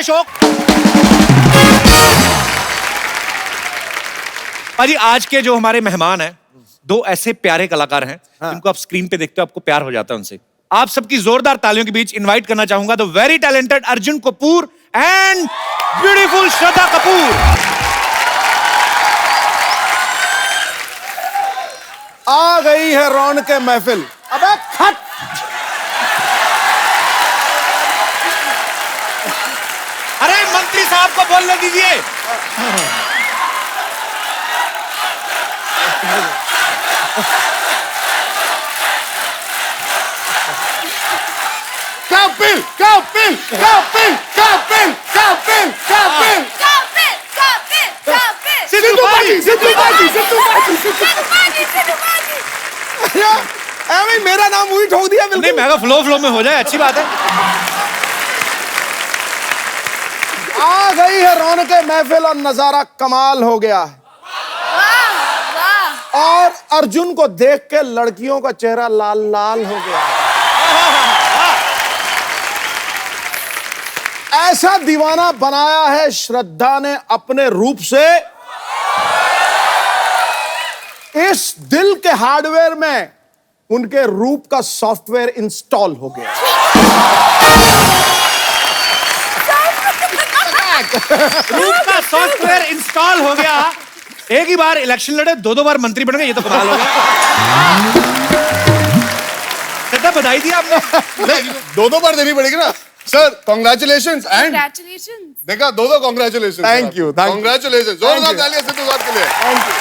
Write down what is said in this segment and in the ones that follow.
अशोक। भाजी आज के जो हमारे मेहमान हैं, दो ऐसे प्यारे कलाकार हैं जिनको आप स्क्रीन पे देखते हो आपको प्यार हो जाता है उनसे। आप सबकी जोरदार तालियों के बीच इनवाइट करना चाहूंगा the very talented Arjun Kapoor and beautiful Shraddha Kapoor. आ गई है रौनक महफिल। अबे खट। अरे मंत्री साहब को बोलने दीजिए। कपिल कपिल कपिल कपिल कपिल कपिल सिद्धू पाजी सिद्धू पाजी सिद्धू पाजी सिद्धू पाजी। अरे मेरा नाम वही ठोक दिया बिल्कुल। नहीं मैं फ्लो में हो जाए अच्छी बात है। आ गई है रौनक महफिल और नजारा कमाल हो गया है। और अर्जुन को देख के लड़कियों का चेहरा लाल लाल हो गया। ऐसा दीवाना बनाया है श्रद्धा ने अपने रूप से, इस दिल के हार्डवेयर में उनके रूप का सॉफ्टवेयर इंस्टॉल हो गया। रूप का सॉफ्टवेयर इंस्टॉल हो गया। एक ही बार इलेक्शन लड़े, दो बार मंत्री बन गए, ये तो कमाल हो गया। श्रद्धा बधाई दी आपने। दो बार देनी पड़ेगी ना सर। कांग्रेचुलेशंस एंड देखा दो कांग्रेचुलेशंस। Thank you congratulations. जोरदार तालियां सिद्धू साहब के लिए। Thank you.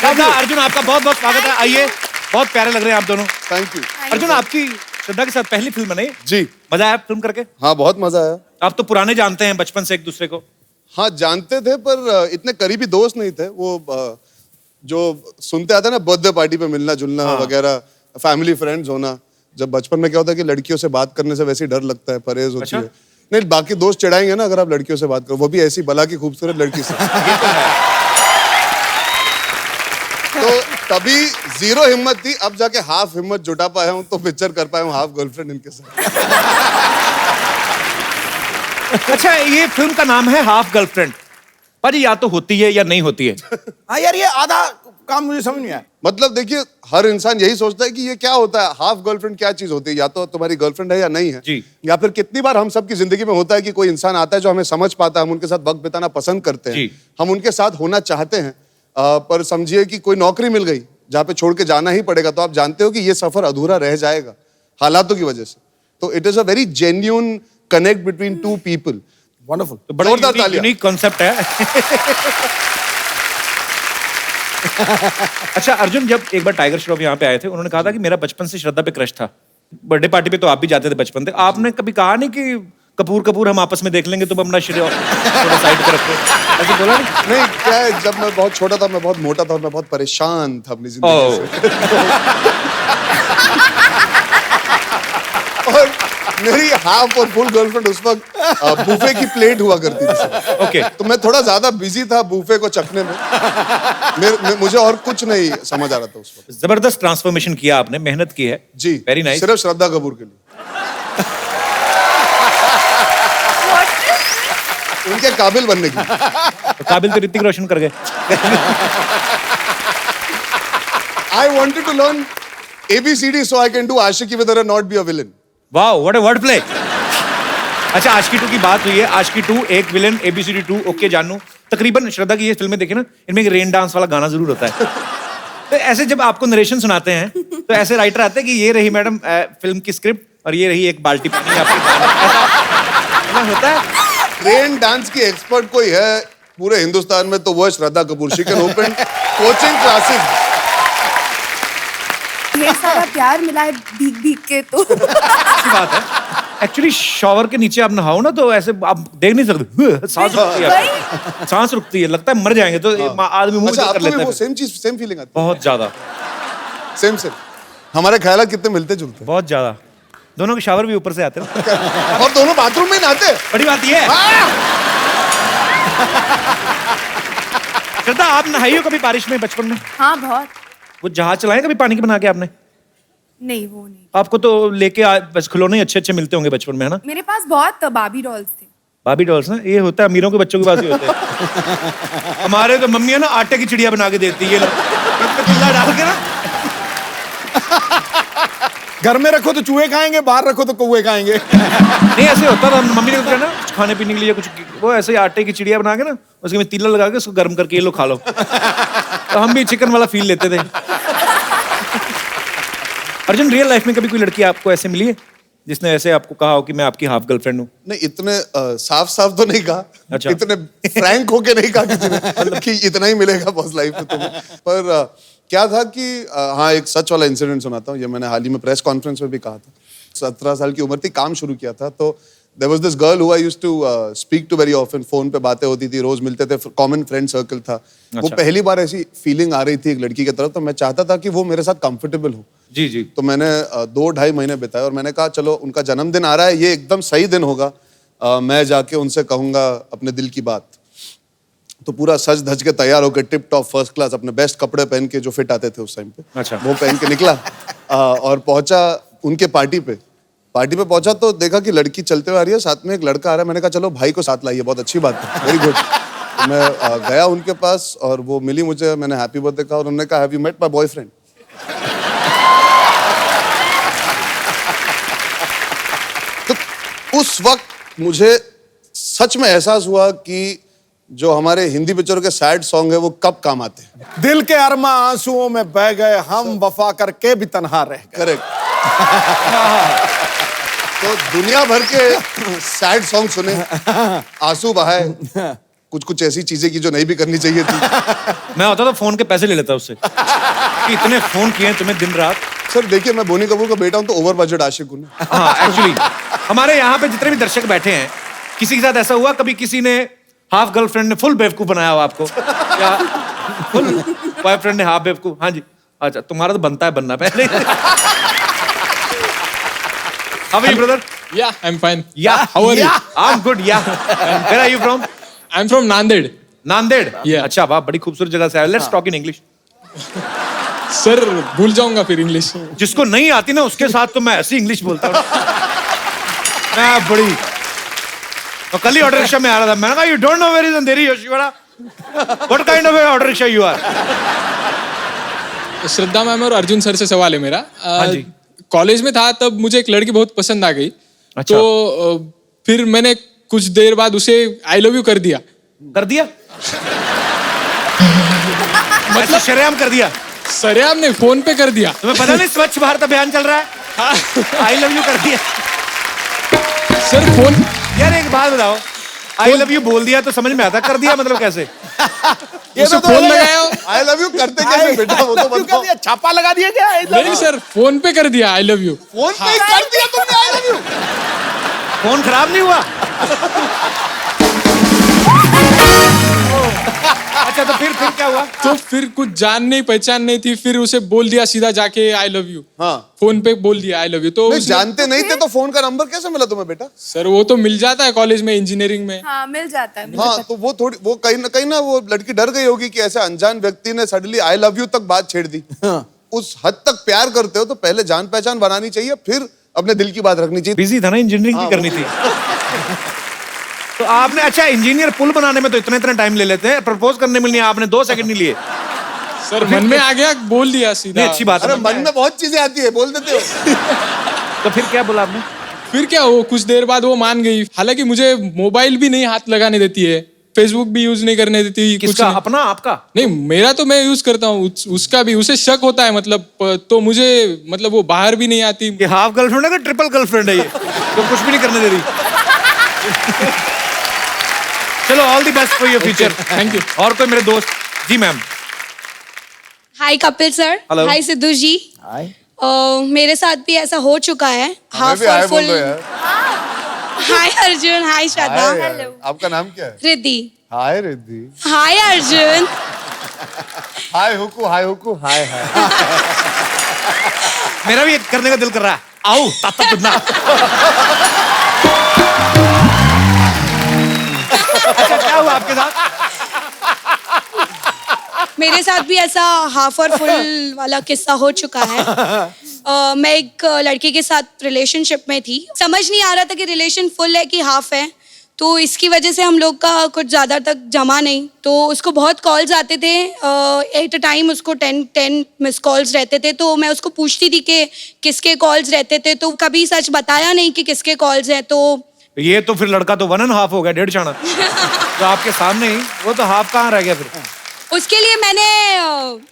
श्रद्धा अर्जुन आपका बहुत बहुत स्वागत है। आइए, बहुत प्यारे लग रहे हैं आप दोनों। Thank you. अर्जुन आपकी श्रद्धा के साथ पहली फिल्म बनाई जी। मजा आया फिल्म करके? हाँ बहुत मजा आया। आप तो पुराने जानते हैं बचपन से एक दूसरे को। हाँ जानते थे पर इतने करीबी दोस्त नहीं थे। वो जो सुनते आते ना बर्थडे पार्टी पे मिलना जुलना वगैरह, फैमिली फ्रेंड्स होना। जब बचपन में क्या होता है कि लड़कियों से बात करने से वैसे ही डर लगता है, परहेज होती है। नहीं बाकी दोस्त चिढ़ाएंगे ना अगर आप लड़कियों से बात करो, वो भी ऐसी भला की खूबसूरत लड़की से। तो तभी जीरो हिम्मत थी, अब जाके हाफ हिम्मत जुटा पाया हूँ तो पिक्चर कर पाया हूँ हाफ गर्लफ्रेंड इनके साथ। अच्छा ये फिल्म का नाम है हाफ गर्लफ्रेंड। पर या तो होती है या नहीं होती है। हाँ यार ये आधा काम मुझे समझ नहीं आया। मतलब देखिए हर इंसान यही सोचता है कि ये क्या होता है, हाफ गर्लफ्रेंड क्या चीज होती है, या तो तुम्हारी गर्लफ्रेंड है या नहीं है जी। या फिर कितनी बार हम सबकी जिंदगी में होता है कि कोई इंसान आता है जो हमें समझ पाता है, हम उनके साथ वक्त बिताना पसंद करते हैं, हम उनके साथ होना चाहते हैं, पर समझिए कि कोई नौकरी मिल गई जहाँ पे छोड़ के जाना ही पड़ेगा, तो आप जानते हो कि ये सफर अधूरा रह जाएगा हालातों की वजह से। तो it is a very genuine connect between two people. Wonderful. तो बड़ा यूनिक कॉन्सेप्ट है। अच्छा अर्जुन, जब एक बार टाइगर श्रॉफ यहाँ पे आए थे, उन्होंने कहा था कि मेरा बचपन से श्रद्धा पे क्रश था। बर्थडे पार्टी पे तो आप भी जाते थे बचपन से। आपने कभी कहा नहीं कि कपूर हम आपस में देख लेंगे, तुम अपना शरीर थोड़ा साइड पे रखो, ऐसे बोला नहीं? क्या है, जब मैं बहुत छोटा था मैं बहुत मोटा था और मैं बहुत परेशान था अपनी जिंदगी से। और मेरी हाफ और फुल गर्लफ्रेंड उस वक्त बूफे की प्लेट हुआ करती थी। ओके। तो मैं थोड़ा ज्यादा बिजी था बूफे को चखने में। मुझे और कुछ नहीं समझ आ रहा था उस वक्त। जबरदस्त ट्रांसफॉर्मेशन किया आपने, मेहनत की है जी। Very nice. सिर्फ श्रद्धा कपूर के लिए। उनके काबिल बनने की। तो काबिल तो ऋतिक रोशन कर गए। I wanted to learn ABCD so I can do Aashiqui with her and not be a villain. Wow what a word play. अच्छा आशिकी 2 की बात हुई है, आशिकी 2 एक विलेन, ABCD 2 ओके जानू। तकरीबन श्रद्धा की ये फिल्में देखे ना, इनमें एक रेन डांस वाला गाना जरूर होता है। तो ऐसे जब आपको नरेशन सुनाते हैं तो ऐसे राइटर आते हैं कि ये रही मैडम फिल्म की स्क्रिप्ट और ये रही एक बाल्टी पानी आपकी। ऐसा होता है। रेन डांस की एक्सपर्ट कोई है पूरे हिंदुस्तान में तो वो है Shraddha Kapoor. She can open coaching classes. ये सारा प्यार मिला है भीग भीग के तो अच्छी बात है। एक्चुअली शॉवर के नीचे आप नहाओ ना तो ऐसे आप देख नहीं सकते, सांस रुकती है, सांस रुकती है, लगता है मर जाएंगे। तो आदमी मुंह कर लेता है। सेम चीज सेम फीलिंग आती है। बहुत ज्यादा सेम हमारे ख्याल कितने मिलते जुलते। बहुत ज्यादा। दोनों के शावर भी ऊपर से आते हैं और दोनों बाथरूम में नहाते। बड़ी बात ये है। श्रद्धा आप नहाई हो कभी बारिश में बचपन में? हाँ बहुत। वो जहाज चलाए कभी पानी के बना के आपने? नहीं वो नहीं। आपको तो बस खिलौने अच्छे अच्छे मिलते होंगे बचपन में, है ना? मेरे पास बहुत बाबी डॉल्स थे। बाबी डॉल्स ना, ये होता है अमीरों के बच्चों के पास ही होते हैं। हमारे तो मम्मी है ना आटे की चिड़िया बना के देती है, चिल्ला डाल के ना। घर में रखो तो चूहे खाएंगे, बाहर रखो तो कौवे खाएंगे। नहीं ऐसे होता था, मम्मी ने क्या ना खाने पीने के लिए कुछ वो ऐसे आटे की चिड़िया बना के ना उसके में तीला लगा के उसको गर्म करके ये लो खा लो। तो हम भी चिकन वाला फील लेते थे। अर्जुन, रियल लाइफ में कभी कोई लड़की आपको ऐसे मिली है जिसने ऐसे आपको कहा हो कि मैं आपकी हाफ गर्लफ्रेंड हूँ? नहीं, इतने साफ साफ तो नहीं कहा। अच्छा। इतने फ्रैंक होके नहीं कहा किसी ने मतलब कि इतना ही मिलेगा बस लाइफ में तुम्हें। पर क्या था कि हाँ, एक सच वाला इंसिडेंट सुनाता हूँ। ये मैंने हाल ही में प्रेस कॉन्फ्रेंस में भी कहा था। 17 साल की उम्र थी, काम शुरू किया था। तो there was this girl who I used to speak to very often. Phone पे बातें होती थी, रोज मिलते थे, कॉमन फ्रेंड सर्कल था। वो पहली बार ऐसी फीलिंग आ रही थी एक लड़की की तरफ, तो मैं चाहता था कि वो मेरे साथ कंफर्टेबल हो। जी जी। तो मैंने 2-2.5 महीने बिताए और मैंने कहा चलो उनका जन्मदिन आ रहा है, ये एकदम सही दिन होगा, मैं जाके उनसे कहूंगा अपने दिल की बात। तो पूरा सज धज के तैयार होकर टिप टॉप फर्स्ट क्लास अपने बेस्ट कपड़े पहन के जो फिट आते थे उस टाइम पे, अच्छा, वो पहन के निकला और पहुंचा उनके पार्टी पे पहुंचा तो देखा कि लड़की चलते हुए आ रही है, साथ में एक लड़का आ रहा है। मैंने कहा चलो भाई को साथ लाइए, बहुत अच्छी बात है, वेरी गुड। तो मैं गया उनके पास और वो मिली मुझे, मैंने हैप्पी बर्थडे कहा और उन्होंने कहा have you met my boyfriend? तो उस वक्त मुझे सच में एहसास हुआ कि जो हमारे हिंदी पिक्चरों के सैड सॉन्ग है वो कब काम आते हैं। दिल के अरमा आंसुओं में बह गए, हम वफा करके भी तन्हा रह गए। करेक्ट। तो दुनिया भर के सैड सॉन्ग सुने, आंसू बहाए, कुछ कुछ ऐसी चीजें की जो नहीं भी करनी चाहिए थी। मैं होता तो फोन के पैसे ले लेता उससे कि इतने फोन किए हैं तुम्हें दिन रात। सर देखिए, मैं बोनी कपूर का बेटा हूं तो ओवर बजट आशिक हूं। हाँ एक्चुअली हमारे यहाँ पे जितने भी दर्शक बैठे हैं, किसी के साथ ऐसा हुआ कभी किसी ने हाफ गर्लफ्रेंड ने फुल बेवकूफ बनाया हो आपको, या फुल बॉयफ्रेंड ने हाफ बेवकूफ? हाँ जी। अच्छा, तुम्हारा तो बनता है बनना पहले। How are you, brother? Yeah, I'm fine. Yeah. How are you? I'm good. Yeah. Where are you from? I'm from Nanded. Nanded? Yeah. अच्छा वाह, बड़ी खूबसूरत जगह से आए। Let's talk in English. Sir भूल जाऊंगा फिर इंग्लिश। जिसको नहीं आती ना उसके साथ तो मैं ऐसी इंग्लिश बोलता हूँ। मैं बड़ी तो कल ही ऑटो रिक्शा में आ रहा था, मैंने कहा you don't know where is Andheri Yoshiwada, what kind of auto rickshaw you are? Shraddha ma'am और अर्जुन सर से सवाल है मेरा। हाँ जी। कॉलेज में था तब मुझे एक लड़की बहुत पसंद आ गई। अच्छा। तो फिर मैंने कुछ देर बाद उसे आई लव यू कर दिया। कर दिया? मतलब शरेआम कर दिया? सरेआम ने फोन पे कर दिया। तुम्हें पता नहीं स्वच्छ भारत अभियान चल रहा है? आई लव यू कर दिया सर फोन। यार एक बात बताओ, आई लव यू बोल दिया तो समझ में आता, कर दिया मतलब कैसे? ये उसे फोन लगाया। आई लव यू करते कैसे बेटा, वो तो बताओ। छापा लगा दिया क्या? नहीं सर, फोन पे कर दिया आई लव यू। फोन पे ही कर दिया तुमने आई लव यू? फोन खराब नहीं हुआ? अच्छा, तो फिर क्या हुआ? तो फिर कुछ जान नहीं पहचान नहीं थी, फिर उसे बोल दिया सीधा जाके आई लव यू। हाँ। फोन पे बोल दिया आई लव यू। तो जानते नहीं थे तो फोन का नंबर कैसे मिला तुम्हें बेटा? सर वो तो मिल जाता है कॉलेज में, इंजीनियरिंग में। हाँ मिल जाता है। हाँ, तो वो थोड़ी वो कहीं ना वो लड़की डर गई होगी कि ऐसे अनजान व्यक्ति ने सडनली आई लव यू तक बात छेड़ दी। उस हद तक प्यार करते हो तो पहले जान पहचान बनानी चाहिए, फिर अपने दिल की बात रखनी चाहिए। बिजी था ना, इंजीनियरिंग की करनी थी। तो आपने, अच्छा इंजीनियर पुल बनाने में तो इतना टाइम ले लेते हैं, प्रपोज करने में नहीं आपने 2 सेकंड नहीं लिए? सर मन में आ गया, बोल दिया सीधा। नहीं, अच्छी बात है। अरे मन में बहुत चीजें आती है, बोल देते हो। तो फिर क्या बोला आपने? फिर क्या, वो कुछ देर बाद वो मान गई। हालांकि मुझे मोबाइल भी नहीं हाथ लगाने देती है, फेसबुक भी यूज नहीं करने देती। किसका? अपना? आपका? नहीं, मेरा तो मैं यूज करता हूँ, उसका भी। उसे शक होता है मतलब, तो मुझे मतलब वो बाहर भी नहीं आती। ये हाफ गर्लफ्रेंड है कि ट्रिपल गर्लफ्रेंड है ये? तो कुछ भी नहीं करने दे रही। चलो, all the best for your future. Thank you. और कोई मेरे दोस्त? जी मैम। हाय कपिल सर। Hello. हाय सिद्धू जी। हाय। मेरे साथ भी ऐसा हो चुका है। हाफ भी हाय और बोल फुल। दो यार। हाय अर्जुन, हाय श्रद्धा। हाय, आपका नाम क्या है? रिद्धि। हाय रिद्धि। हाय अर्जुन। हाय हुकू, हाय हुकू, हाय हाय। मेरा भी करने का दिल कर रहा है। आओ ताता बुदना। अच्छा, क्या हुआ आपके साथ? मेरे साथ भी ऐसा हाफ और फुल वाला किस्सा हो चुका है। मैं एक लड़के के साथ रिलेशनशिप में थी। समझ नहीं आ रहा था कि रिलेशन फुल है कि हाफ है, तो इसकी वजह से हम लोग का कुछ ज़्यादा तक जमा नहीं। तो उसको बहुत कॉल्स आते थे, एट अ टाइम उसको 10 मिस कॉल्स रहते थे। तो मैं उसको पूछती थी कि किसके कॉल्स रहते थे, तो कभी सच बताया नहीं कि किसके कॉल्स हैं। तो ये तो फिर लड़का तो 1.5 हो गया, 1.5 चाना। तो आपके सामने ही, वो तो हाफ कहाँ रह गया फिर? उसके लिए मैंने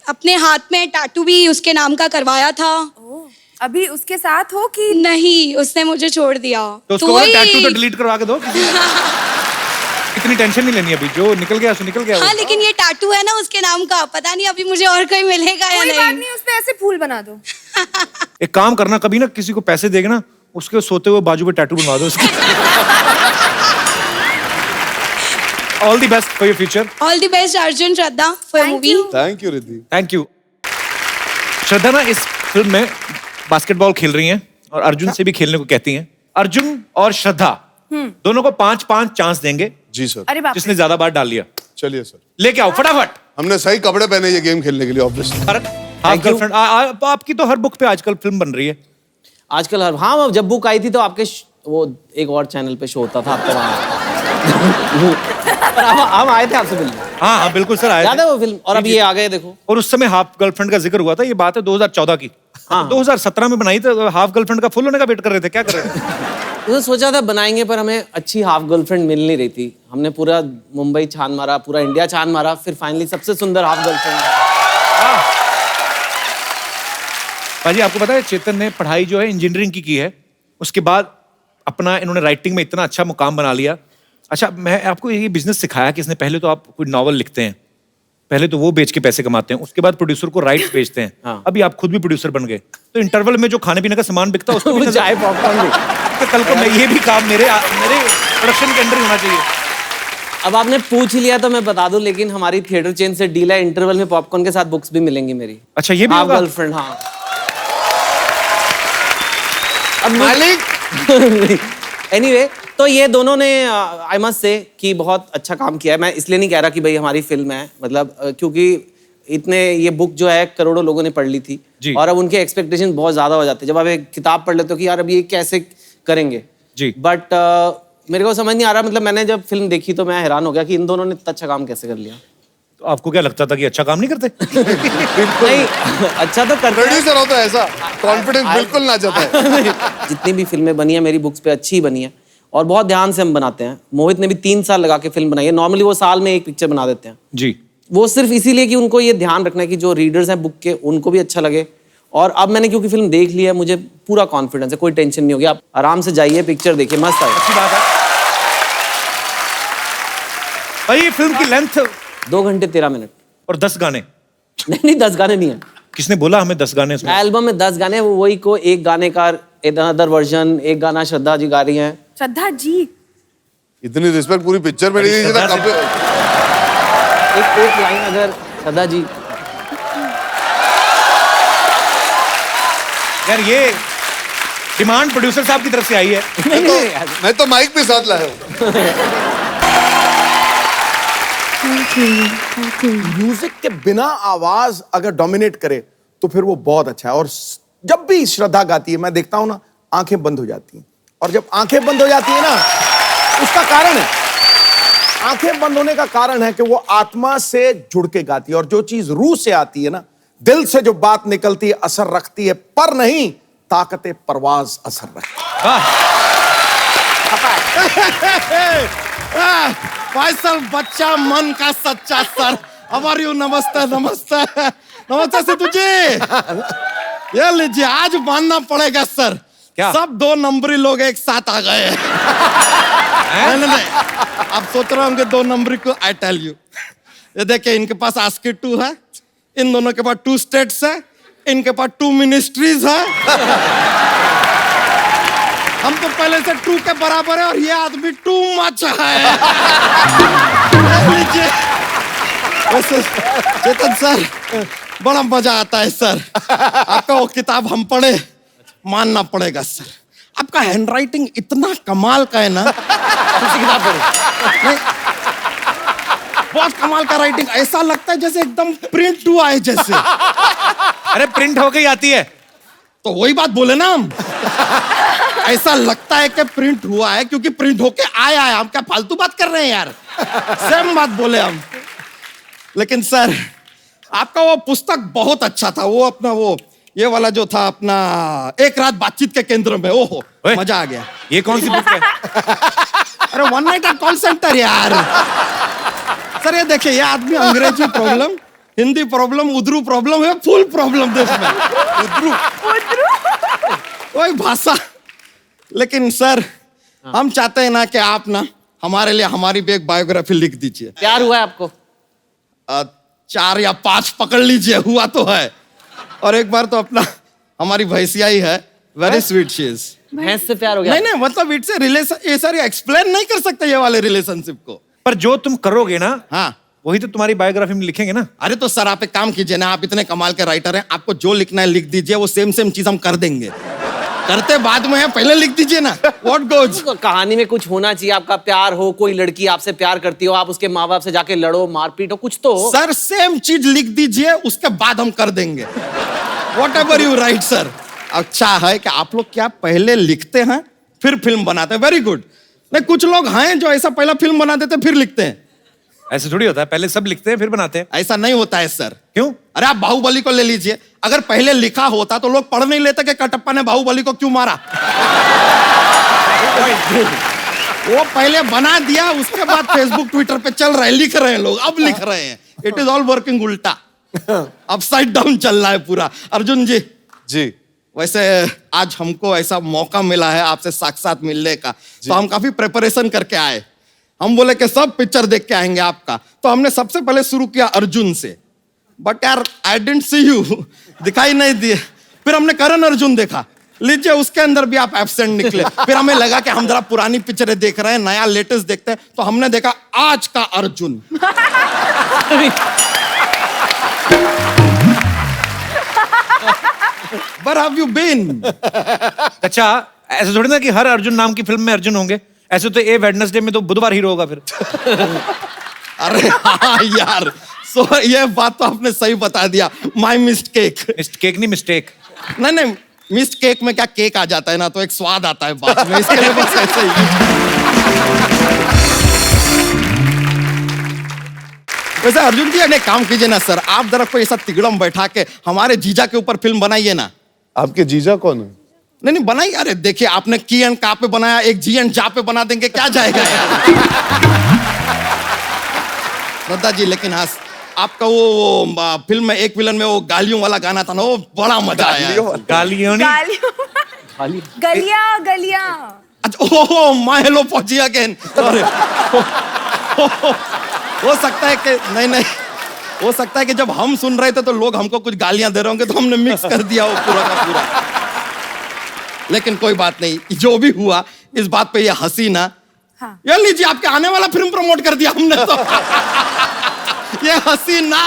अपने हाथ में टैटू भी उसके नाम का करवाया था। अभी उसके साथ हो कि नहीं, उसने मुझे छोड़ दिया। तो उसको बोलो टैटू तो डिलीट करवा के दो। इतनी टेंशन नहीं लेनी, अभी जो निकल गया सो निकल गया। हाँ, लेकिन ये टैटू है ना उसके नाम का, पता नहीं अभी मुझे और कोई मिलेगा या कोई नहीं। बात नहीं, उस पे ऐसे फूल बना दो। एक काम करना, कभी ना किसी को पैसे देगा ना, उसके सोते हुए बाजू पे टैटू बनवा दो उसके। All the best for your future. All the best Arjun, Shraddha, for Thank movie. you. Thank you Riddhi. Thank you. Shraddha ना इस फिल्म में बास्केटबॉल खेल रही हैं और अर्जुन से भी खेलने को कहती हैं। अर्जुन और श्रद्धा दोनों को 5-5 चांस देंगे, जी सर। अरे बाप रे। जिसने ज्यादा बार डाल लिया। चलिए सर, लेके आओ फटाफट। हमने सही कपड़े पहने ये गेम खेलने के लिए ऑब्वियसली। हाफ गर्लफ्रेंड आपकी तो हर बुक पे आजकल फिल्म बन रही है। आजकल हाँ, जब बुक आई थी तो आपके वो एक और चैनल पे शो होता था आपका वहाँ। पर हम आए थे आपसे मिलने। हाँ हाँ बिल्कुल सर, आए याद थे। है वो फिल्म? और अब ये आ गए देखो। और उस समय हाफ गर्लफ्रेंड का जिक्र हुआ था, ये बात है 2014 की। हाँ। 2017 में बनाई तो हाफ गर्लफ्रेंड का फुल होने का वेट कर रहे थे, क्या कर रहे थे? तो सोचा था बनाएंगे, पर हमें अच्छी हाफ गर्लफ्रेंड मिल नहीं रही थी। हमने पूरा मुंबई छान मारा, पूरा इंडिया छान मारा, फिर फाइनली सबसे सुंदर हाफ गर्लफ्रेंड। भाजी आपको पता है चेतन ने पढ़ाई जो है इंजीनियरिंग की है, उसके बाद अपना इन्होंने राइटिंग में इतना अच्छा मुकाम बना लिया। अच्छा, मैं आपको ये बिजनेस सिखाया कि इसने पहले तो आप कोई नॉवल लिखते हैं, पहले तो वो बेच के पैसे कमाते हैं, उसके बाद प्रोड्यूसर को राइट्स बेचते हैं। हाँ। अभी आप खुद भी प्रोड्यूसर बन गए, तो इंटरवल में जो खाने पीने का सामान बिकता है उसको भी चाय पॉपकॉर्न भी। तो कल को मैं ये भी काम मेरे प्रोडक्शन के अंदर ही होना चाहिए। अब आपने पूछ ही लिया तो मैं बता दूं, लेकिन हमारी थिएटर चेन से डील है, इंटरवल में पॉपकॉर्न के साथ बुक्स भी मिलेंगी मेरी। अच्छा, ये भी हाफ होगा? गर्लफ्रेंड, हाँ। अब मालिक एनीवे तो ये दोनों ने आई मस्ट से कि बहुत अच्छा काम किया है। मैं इसलिए नहीं कह रहा कि भाई हमारी फिल्म है, मतलब क्योंकि इतने ये बुक जो है करोड़ों लोगों ने पढ़ ली थी जी। और अब उनके एक्सपेक्टेशन बहुत ज्यादा हो जाते हैं। जब आप एक किताब पढ़ लेते हो कि यार अब ये कैसे करेंगे जी। बट मेरे को समझ नहीं आ रहा, मतलब मैंने जब फिल्म देखी तो मैं हैरान हो गया कि इन दोनों ने इतना अच्छा काम कैसे कर लिया। तो आपको क्या लगता था कि अच्छा काम नहीं करते? नहीं, अच्छा तो करते हैं। प्रोड्यूसर हो तो ऐसा कॉन्फिडेंस बिल्कुल ना जाता है। जितनी भी फिल्में बनी है मेरी बुक्स पे अच्छी ही बनी है और बहुत ध्यान से हम बनाते हैं। मोहित ने भी 3 साल लगा के फिल्म बनाई है। नॉर्मली वो साल में एक पिक्चर बना देते हैं जी। वो सिर्फ इसीलिए कि उनको ये ध्यान रखना है कि जो रीडर्स हैं बुक के उनको भी अच्छा लगे। और अब मैंने क्योंकि फिल्म देख ली है, मुझे पूरा कॉन्फिडेंस है, कोई टेंशन नहीं होगी। आप आराम से जाइए, पिक्चर देखिए, मस्त आएगा। अच्छी बात है भाई। ये फिल्म की लेंथ 2 घंटे 13 मिनट और 10 गाने। नहीं 10 गाने नहीं है। किसने बोला हमें 10 गाने इसमें? एल्बम में 10 गाने, वो वही को एक गाने का अदर वर्जन, एक गाना श्रद्धा जी गा रही हैं। श्रद्धा जी, इतनी रिस्पेक्ट पूरी पिक्चर में नहीं दी जितना श्रद्धा एक लाइन अगर श्रद्धा जी। यार ये डिमांड प्रोड्यूसर साहब की तरफ से आई है। मैं तो माइक भी साथ लाया हूँ। म्यूजिक के बिना आवाज अगर डोमिनेट करे तो फिर वो बहुत अच्छा है। और जब भी श्रद्धा गाती है मैं देखता हूं ना, आंखें बंद हो जाती हैं। और जब आंखें बंद हो जाती है ना, उसका कारण है, आंखें बंद होने का कारण है कि वो आत्मा से जुड़ के गाती है। और जो चीज रूह से आती है ना, दिल से जो बात निकलती है, असर रखती है। पर नहीं, ताकत परवाज असर रखती है। भाई साहब, बच्चा मन का सच्चा सर। How are you? नमस्ते नमस्ते नमस्ते सिद्धू जी। ये लीजिए, आज मानना पड़ेगा सर, क्या? सब 2 नंबरी लोग एक साथ आ गए हैं। नहीं, अब सोच रहा हूँ कि 2 नंबरी को आई टेल यू। ये देखिए, इनके पास आस्की 2 है, इन दोनों के पास 2 स्टेट्स है, इनके पास 2 मिनिस्ट्रीज है। हम तो पहले से 2 के बराबर है और ये आदमी 2 मच है। लीजिए। वैसे चेतन सर, बड़ा मजा आता है सर। आपका वो किताब हम पढ़े, मानना पड़ेगा सर, आपका हैंडराइटिंग इतना कमाल का है ना। किताब पढ़े नहीं, बहुत कमाल का राइटिंग, ऐसा लगता है जैसे एकदम प्रिंट हुआ है जैसे। अरे प्रिंट हो गई आती है। तो वही बात बोले ना हम। ऐसा लगता है कि प्रिंट हुआ है क्योंकि प्रिंट होके आया है। हम क्या फालतू बात कर रहे हैं यार? सेम बात बोले हम। लेकिन सर आपका वो पुस्तक बहुत अच्छा था, वो अपना वो ये वाला जो था अपना एक रात बातचीत के केंद्र में, ओहो मजा आ गया। ये कौन सी बुक है? अरे one night at call centre यार। सर ये देखिए, ये आदमी अंग्रेजी problem, Hindi problem, Urdu problem है, फुल प्रॉब्लम देश में। उर्दू वही भाषा। लेकिन सर हम चाहते हैं ना कि आप ना हमारे लिए हमारी भी एक बायोग्राफी लिख दीजिए। प्यार हुआ है आपको? 4 या 5 पकड़ लीजिए, हुआ तो है। और एक बार तो अपना हमारी भैंसिया ही है, वेरी स्वीट शी इज। भैंस से प्यार हो गया? नहीं नहीं, मतलब इट्स ए रिलेशन। ये सर एक्सप्लेन नहीं कर सकते ये वाले रिलेशनशिप को। पर जो तुम करोगे ना, हाँ वही तो तुम्हारी बायोग्राफी में लिखेंगे ना। अरे तो सर आप एक काम कीजिए ना, आप इतने कमाल के राइटर हैं, आपको जो लिखना है लिख दीजिए, वो सेम चीज हम कर देंगे। करते बाद में है, पहले लिख दीजिए ना। What goes? कहानी में कुछ होना चाहिए, आपका प्यार हो, कोई लड़की आपसे प्यार करती हो, आप उसके माँ बाप से जाके लड़ो, मारपीट हो, कुछ तो हो। सर सेम चीज लिख दीजिए, उसके बाद हम कर देंगे। What ever you right sir. अच्छा है कि आप लोग क्या पहले लिखते हैं फिर फिल्म बनाते हैं, वेरी गुड। नहीं कुछ लोग हैं जो ऐसा पहला फिल्म बना देते फिर लिखते हैं। ऐसे थोड़ी होता है, पहले सब लिखते हैं फिर बनाते हैं। ऐसा नहीं होता है सर। क्यों? अरे आप बाहुबली को ले लीजिए, अगर पहले लिखा होता तो लोग पढ़ नहीं लेते कि कटप्पा ने बाहुबली को क्यों मारा। वो पहले बना दिया, उसके बाद फेसबुक ट्विटर पे चल रहा है, लिख रहे हैं लोग, अब लिख रहे हैं। इट इज ऑल वर्किंग उल्टा, अपसाइड डाउन चल रहा है पूरा। अर्जुन जी जी वैसे आज हमको ऐसा मौका मिला है आपसे साक्षात मिलने का, तो हम काफी प्रिपरेशन करके आए। हम बोले कि सब पिक्चर देख के आएंगे आपका, तो हमने सबसे पहले शुरू किया अर्जुन से। बट यार आई डिडंट सी यू, दिखाई नहीं दिए। फिर हमने करण अर्जुन देखा, लीजिए उसके अंदर भी आप एब्सेंट निकले। फिर हमें लगा कि हम जरा पुरानी पिक्चरें देख रहे हैं, नया लेटेस्ट देखते हैं, तो हमने देखा आज का Arjun. Where have you been? अच्छा ऐसे थोड़ी ना कि हर अर्जुन नाम की फिल्म में अर्जुन होंगे। ऐसे तो ए वेडनेसडे में तो बुधवार हीरो होगा फिर। अरे हाँ यार, ये बात तो आपने सही बता दिया। My mistake. मिस्टेक नहीं, मिस्टेक। नहीं मिस्ट केक में क्या केक आ जाता है ना, तो एक स्वाद आता है बात में, इसके लिए बस ऐसे ही। वैसे अर्जुन जी एक काम कीजिए ना सर, आप जरा कोई ऐसा तिगड़म बैठा के हमारे जीजा के ऊपर फिल्म बनाइए ना। आपके जीजा कौन है? नहीं बनाइए। अरे देखिए आपने की एंड का पे बनाया, एक जी एंड जा पे बना देंगे, क्या जाएगा श्रद्धा जी। लेकिन हाँ आपका वो फिल्म में एक विलन में वो गालियों वाला गाना था ना, वो बड़ा मजा आया। गालियों नहीं, गलिया गलिया। अच्छा ओहो माय हेलो पहुंची अगेन। सॉरी। हो सकता है कि नहीं हो सकता है कि जब हम सुन रहे थे तो लोग हमको कुछ गालियां दे रहे होंगे, तो हमने मिक्स कर दिया वो पूरा का पूरा। लेकिन कोई बात नहीं, जो भी हुआ इस बात पे ये हंसी ना। हाँ। ये लीजिए आपके आने वाला फिल्म प्रमोट कर दिया हमने तो। ये हंसी ना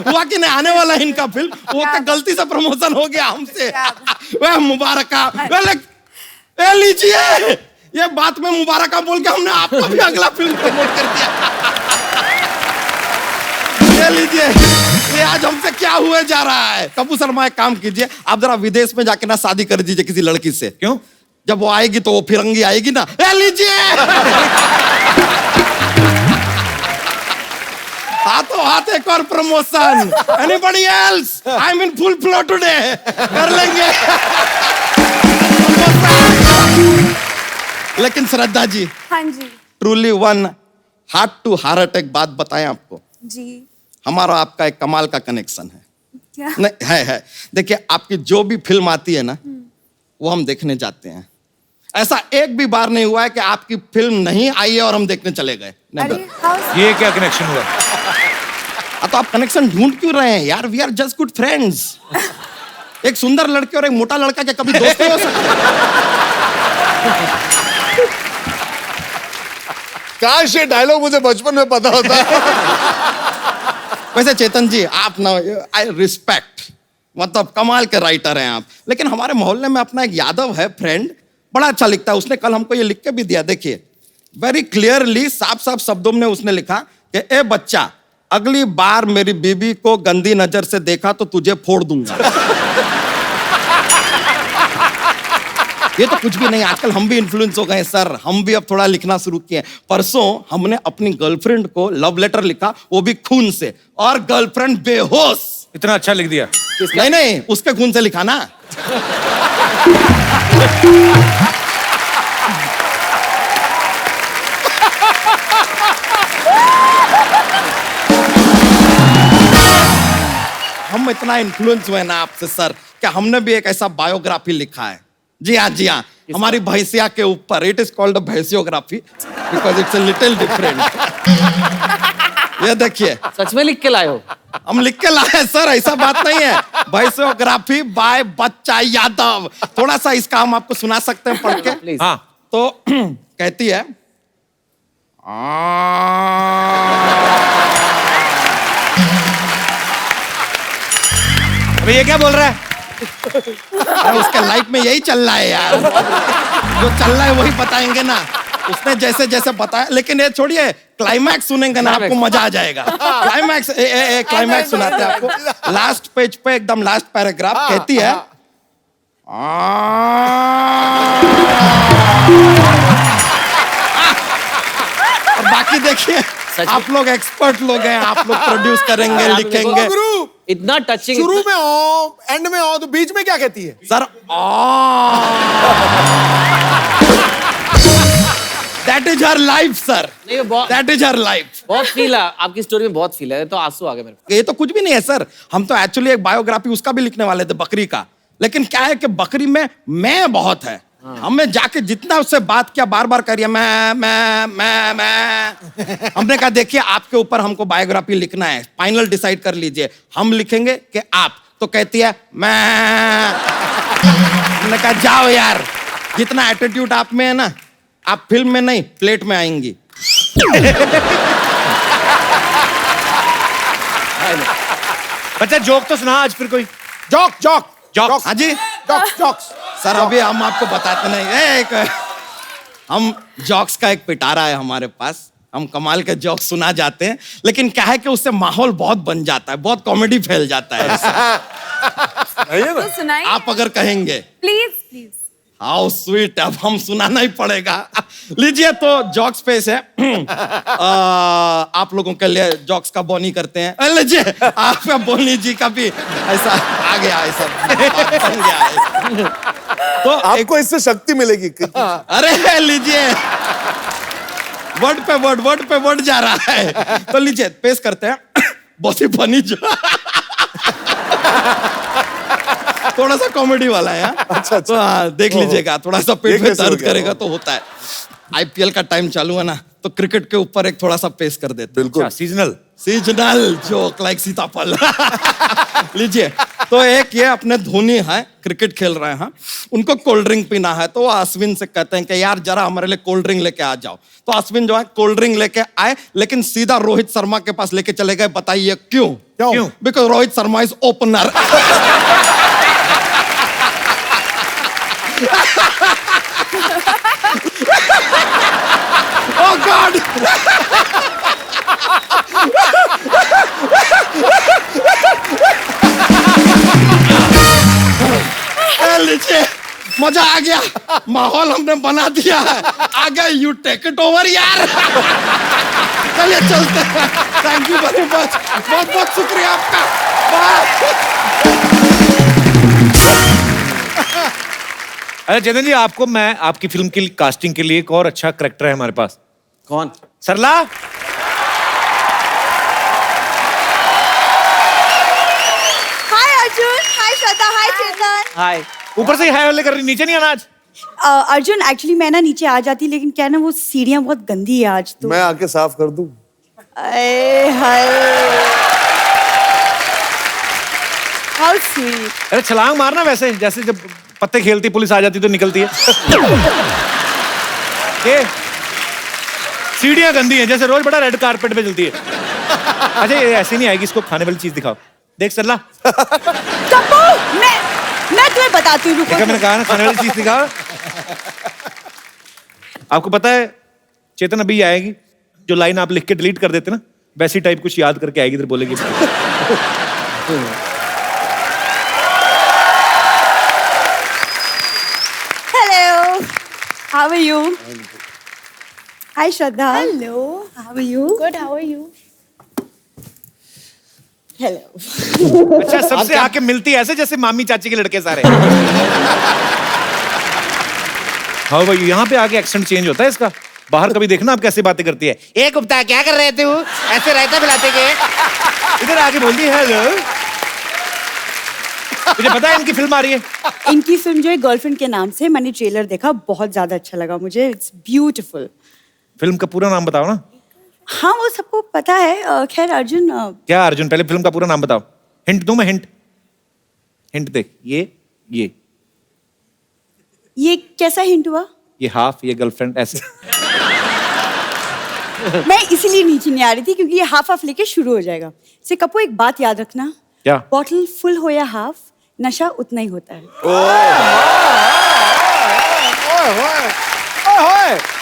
हुआ कि नहीं, आने वाला इनका फिल्म, वो क्या गलती से प्रमोशन हो गया हमसे। वह मुबारका, ये लीजिए ये बात में मुबारका बोल के हमने आपका भी अगला फिल्म प्रमोट कर दिया। ये लीजिए, ये आज हमसे क्या हुए जा रहा है। कपूर शर्मा एक काम कीजिए, आप जरा विदेश में जाके ना शादी कर दीजिए किसी लड़की से। क्यों? जब वो आएगी तो वो फिरंगी आएगी ना। ये लीजिए हाथों हाथ एक और promotion. Anybody else? I am in full flow today. कर लेंगे। लेकिन श्रद्धा जी, हाँ जी truly one heart to heart एक बात बताएं आपको, जी। हमारा आपका एक कमाल का कनेक्शन है। क्या? नहीं है। देखिए आपकी जो भी फिल्म आती है ना, वो हम देखने जाते हैं। ऐसा एक भी बार नहीं हुआ है कि आपकी फिल्म नहीं आई है और हम देखने चले गए। अरे how- ये क्या कनेक्शन हुआ? तो आप कनेक्शन ढूंढ क्यों रहे हैं यार? We are just good friends. एक सुंदर लड़के और एक मोटा लड़का क्या कभी दोस्त नहीं हो सकते? काश ये डायलॉग मुझे बचपन में पता होता। वैसे चेतन जी आप ना, आई रिस्पेक्ट, मतलब कमाल के राइटर हैं आप। लेकिन हमारे मोहल्ले में अपना एक यादव है फ्रेंड, बड़ा अच्छा लिखता है। उसने कल हमको ये लिख के भी दिया, देखिए वेरी क्लियरली, साफ साफ शब्दों में उसने लिखा कि ए बच्चा, अगली बार मेरी बीवी को गंदी नजर से देखा तो तुझे फोड़ दूंगा। ये तो कुछ भी नहीं, आजकल हम भी इन्फ्लुएंस हो गए सर, हम भी अब थोड़ा लिखना शुरू किए। परसों हमने अपनी गर्लफ्रेंड को लव लेटर लिखा, वो भी खून से, और गर्लफ्रेंड बेहोश। इतना अच्छा लिख दिया। नहीं नहीं, उसके खून से लिखा ना। हम इतना इन्फ्लुएंस हुए ना आपसे सर कि हमने भी एक ऐसा बायोग्राफी लिखा है। जी हाँ जी हाँ, हमारी भैंसिया के ऊपर। इट इज कॉल्ड भैंसियोग्राफी because it's a little different. ये देखिए, सच में लिख के लाए हो? हम लिख के लाए सर, ऐसा बात नहीं है। भैंसियोग्राफी बाय बच्चा यादव। थोड़ा सा इसका हम आपको सुना सकते हैं पढ़ के। प्लीज। हाँ तो कहती है, अबे ये क्या बोल रहा है? अरे उसके लाइफ में यही चल रहा है यार, जो चल रहा है वही बताएंगे ना। उसने जैसे जैसे बताया, लेकिन ये छोड़िए, क्लाइमैक्स सुनेंगे ना आपको मजा आ जाएगा। क्लाइमैक्स क्लाइमैक्स सुनाते हैं आपको। लास्ट पेज पे एकदम लास्ट पैराग्राफ कहती है, और बाकी देखिए, आप लोग एक्सपर्ट लोग हैं, आप लोग प्रोड्यूस करेंगे, लिखेंगे। गुरु इतना टचिंग। शुरू में ओ, एंड में ओ, तो बीच में क्या कहती है? Sir that is her life sir, नहीं, बहुत दैट इज हर लाइफ। बहुत फील है आपकी स्टोरी में, बहुत फील है, तो आंसू आ गए मेरे को। ये तो कुछ भी नहीं है सर, हम तो एक्चुअली एक बायोग्राफी उसका भी लिखने वाले थे, बकरी का। लेकिन क्या है कि बकरी में मैं बहुत है। हमने जाके जितना उससे बात किया, बार बार करिए मैं। हमने कहा देखिए, आपके ऊपर हमको बायोग्राफी लिखना है, फाइनल डिसाइड कर लीजिए, हम लिखेंगे कि आप। तो कहती है मैं। हमने कहा जाओ यार, जितना एटीट्यूड आप में है ना, आप फिल्म में नहीं प्लेट में आएंगी। बच्चा जोक तो सुना आज फिर कोई। Joke joke jokes. हाँ जी जॉक्स जॉक्स। सर, अभी हम आपको बताते नहीं। एक हम जॉक्स का एक पिटारा है हमारे पास, हम कमाल के जॉक्स सुना जाते हैं, लेकिन क्या है कि उससे माहौल बहुत बन जाता है, बहुत कॉमेडी फैल जाता है। तो सुनाइए आप अगर कहेंगे प्लीज प्लीज। हाउ स्वीट, अब हम सुनाना ही पड़ेगा। लीजिए, तो जॉक्स पेश है। आप लोगों के लिए जॉक्स का बोनी करते हैं। लीजिए, आपका बोनी जी का भी ऐसा आ गया, ऐसा बन गया है। तो आपको इससे शक्ति मिलेगी। अरे लीजिए, वर्ड पे वर्ड जा रहा है। तो लीजिए, पेश करते हैं। बहुत ही फनी जो थोड़ा सा कॉमेडी वाला है। अच्छा। तो हाँ, देख लीजिएगा, थोड़ा सा पेट ये में कैसे हो दर्द गया? करेगा तो होता है। आईपीएल का टाइम चालू है ना, तो क्रिकेट के ऊपर एक थोड़ा सा पेश कर देते हैं। बिल्कुल। सीजनल जोक लाइक सीताफल। लीजिए, तो एक ये अपने धोनी है, क्रिकेट खेल रहे हैं, उनको कोल्ड ड्रिंक पीना है, तो वो अश्विन से कहते हैं कि यार जरा हमारे लिए कोल्ड ड्रिंक लेके आ जाओ। तो अश्विन जो है कोल्ड ड्रिंक लेके आए, लेकिन सीधा रोहित शर्मा के पास लेके चले गए। बताइए क्यों? क्यों? Because Rohit Sharma is opener. Oh God! लीजिए, मजा आ गया, माहौल हमने बना दिया है। आगे यू टेक इट ओवर यार। चलिए चलते हैं। थैंक यू वेरी मच, बहुत बहुत शुक्रिया आपका। अरे चेतन जी, आपको मैं आपकी फिल्म की कास्टिंग के लिए एक और अच्छा करेक्टर है हमारे पास। कौन? सरला। हाय अर्जुन, हाय श्रद्धा, हाय चेतन। हाय। ऊपर से ही हाय वाले कर रही, नीचे नहीं आना आज। अर्जुन एक्चुअली मैं ना नीचे आ जाती, लेकिन क्या है ना, वो सीढ़ियाँ बहुत गंदी है आज तो। मैं आके साफ कर दूं? Hi how sweet. अरे छलांग मारना, वैसे जैसे जब पत्ते खेलती पुलिस आ जाती तो निकलती है। ये सीढ़ियां गंदी हैं, जैसे रोज बड़ा रेड कारपेट पे चलती है। अच्छा, ये ऐसे नहीं आएगी, इसको खाने वाली चीज दिखाओ। देख सरला, टप्पू, मैं तुम्हें बताती हूँ, रुको। देखा मैंने कहा ना, खाने वाली चीज दिखाओ। आपको पता है चेतन अभी आएगी, जो लाइन आप लिख के डिलीट कर देते ना, वैसी टाइप कुछ याद करके आएगी, इधर बोलेगी। Hello How are you? Hi Shraddha. Hello. How are you? Good, how are you? Hello. अच्छा, सबसे आके मिलती है ऐसे जैसे मामी चाची के लड़के सारे। हाँ भाई, यहाँ पे आके एक्सेंट चेंज होता है इसका। बाहर कभी देखना आप कैसे बातें करती है। एक गुप्ता क्या कर रहे थे वो? ऐसे रहता मिलाते के। इधर आके बोलती है हेलो। मुझे पता है इनकी फिल्म आ रही है। इनकी फिल्म जो है गर्लफ्रेंड के नाम से, मैंने ट्रेलर देखा, बहुत ज्यादा अच्छा लगा मुझे। It's beautiful. फिल्म का पूरा नाम बताओ ना। हाँ वो सबको पता है। खैर अर्जुन क्या अर्जुन, पहले फिल्म का पूरा नाम बताओ। हिंट दूं मैं? हिंट देख, ये कैसा हिंट हुआ? ये हाफ, ये गर्लफ्रेंड, ऐसे। मैं इसीलिए नीचे नहीं आ रही थी क्योंकि ये हाफ हाफ लेके शुरू हो जाएगा। से कपू एक बात याद रखना। क्या? बॉटल फुल हो या हाफ, नशा उतना ही होता है।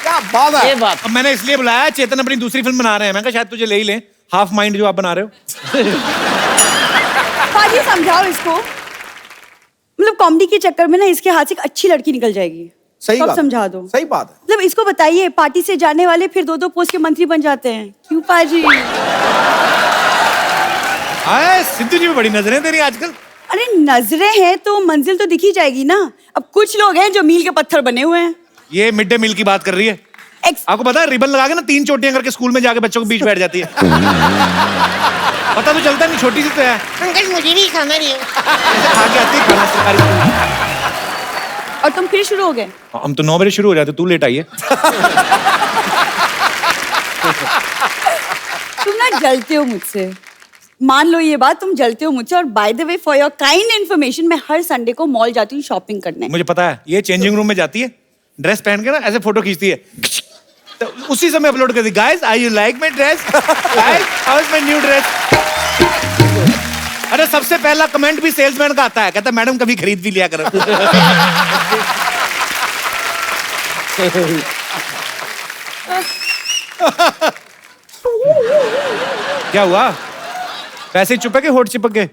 क्या बात है। ये बात अब मैंने इसलिए बुलाया, चेतन अपनी दूसरी फिल्म बना रहे हैं, मैं कहा शायद तुझे ले ही लें। हाफ माइंड जो आप बना रहे हो। पाजी समझाओ इसको। मतलब कॉमेडी के चक्कर में ना इसके हाथ से एक अच्छी लड़की निकल जाएगी। सही कब बात, समझा दो। सही बात है। मतलब इसको बताइए, पार्टी से जाने वाले फिर 2-2 पोस्ट के मंत्री बन जाते हैं। क्यों पाजी? आए, सिद्धू जी में बड़ी नजरें तेरी आजकल। अरे नजरें हैं तो मंजिल तो दिखी जाएगी ना। अब कुछ लोग हैं जो मील के पत्थर बने हुए हैं। ये मिड डे मील की बात कर रही है। आपको पता है रिबन लगा के ना 3 चोटियां करके स्कूल में जाके बच्चों के बीच बैठ जाती है। पता तो चलता नहीं, छोटी सी तो है। अंकल मुझे भी खाना नहीं है। ऐसे खा के आती है खाना सरकारी स्कूल में। और तुम फिर शुरू हो गए। हम तो 9 बजे शुरू हो जाते, तू लेट आई है। तुम ना जलते हो मुझसे, मान लो ये बात, तुम जलते हो मुझसे। और by the way, for your kind information, मैं हर संडे को मॉल जाती हूँ शॉपिंग करने। मुझे पता है, ये चेंजिंग रूम में जाती है, ड्रेस पहन के ना ऐसे फोटो खींचती है, तो उसी समय अपलोड करती है। Guys, I you like my dress? Guys, how is my new dress? अरे सबसे पहला कमेंट भी सेल्समैन का आता है, कहता है मैडम कभी खरीद भी लिया करो। क्या हुआ? वैसे ही चुपके होठ चिपक गए?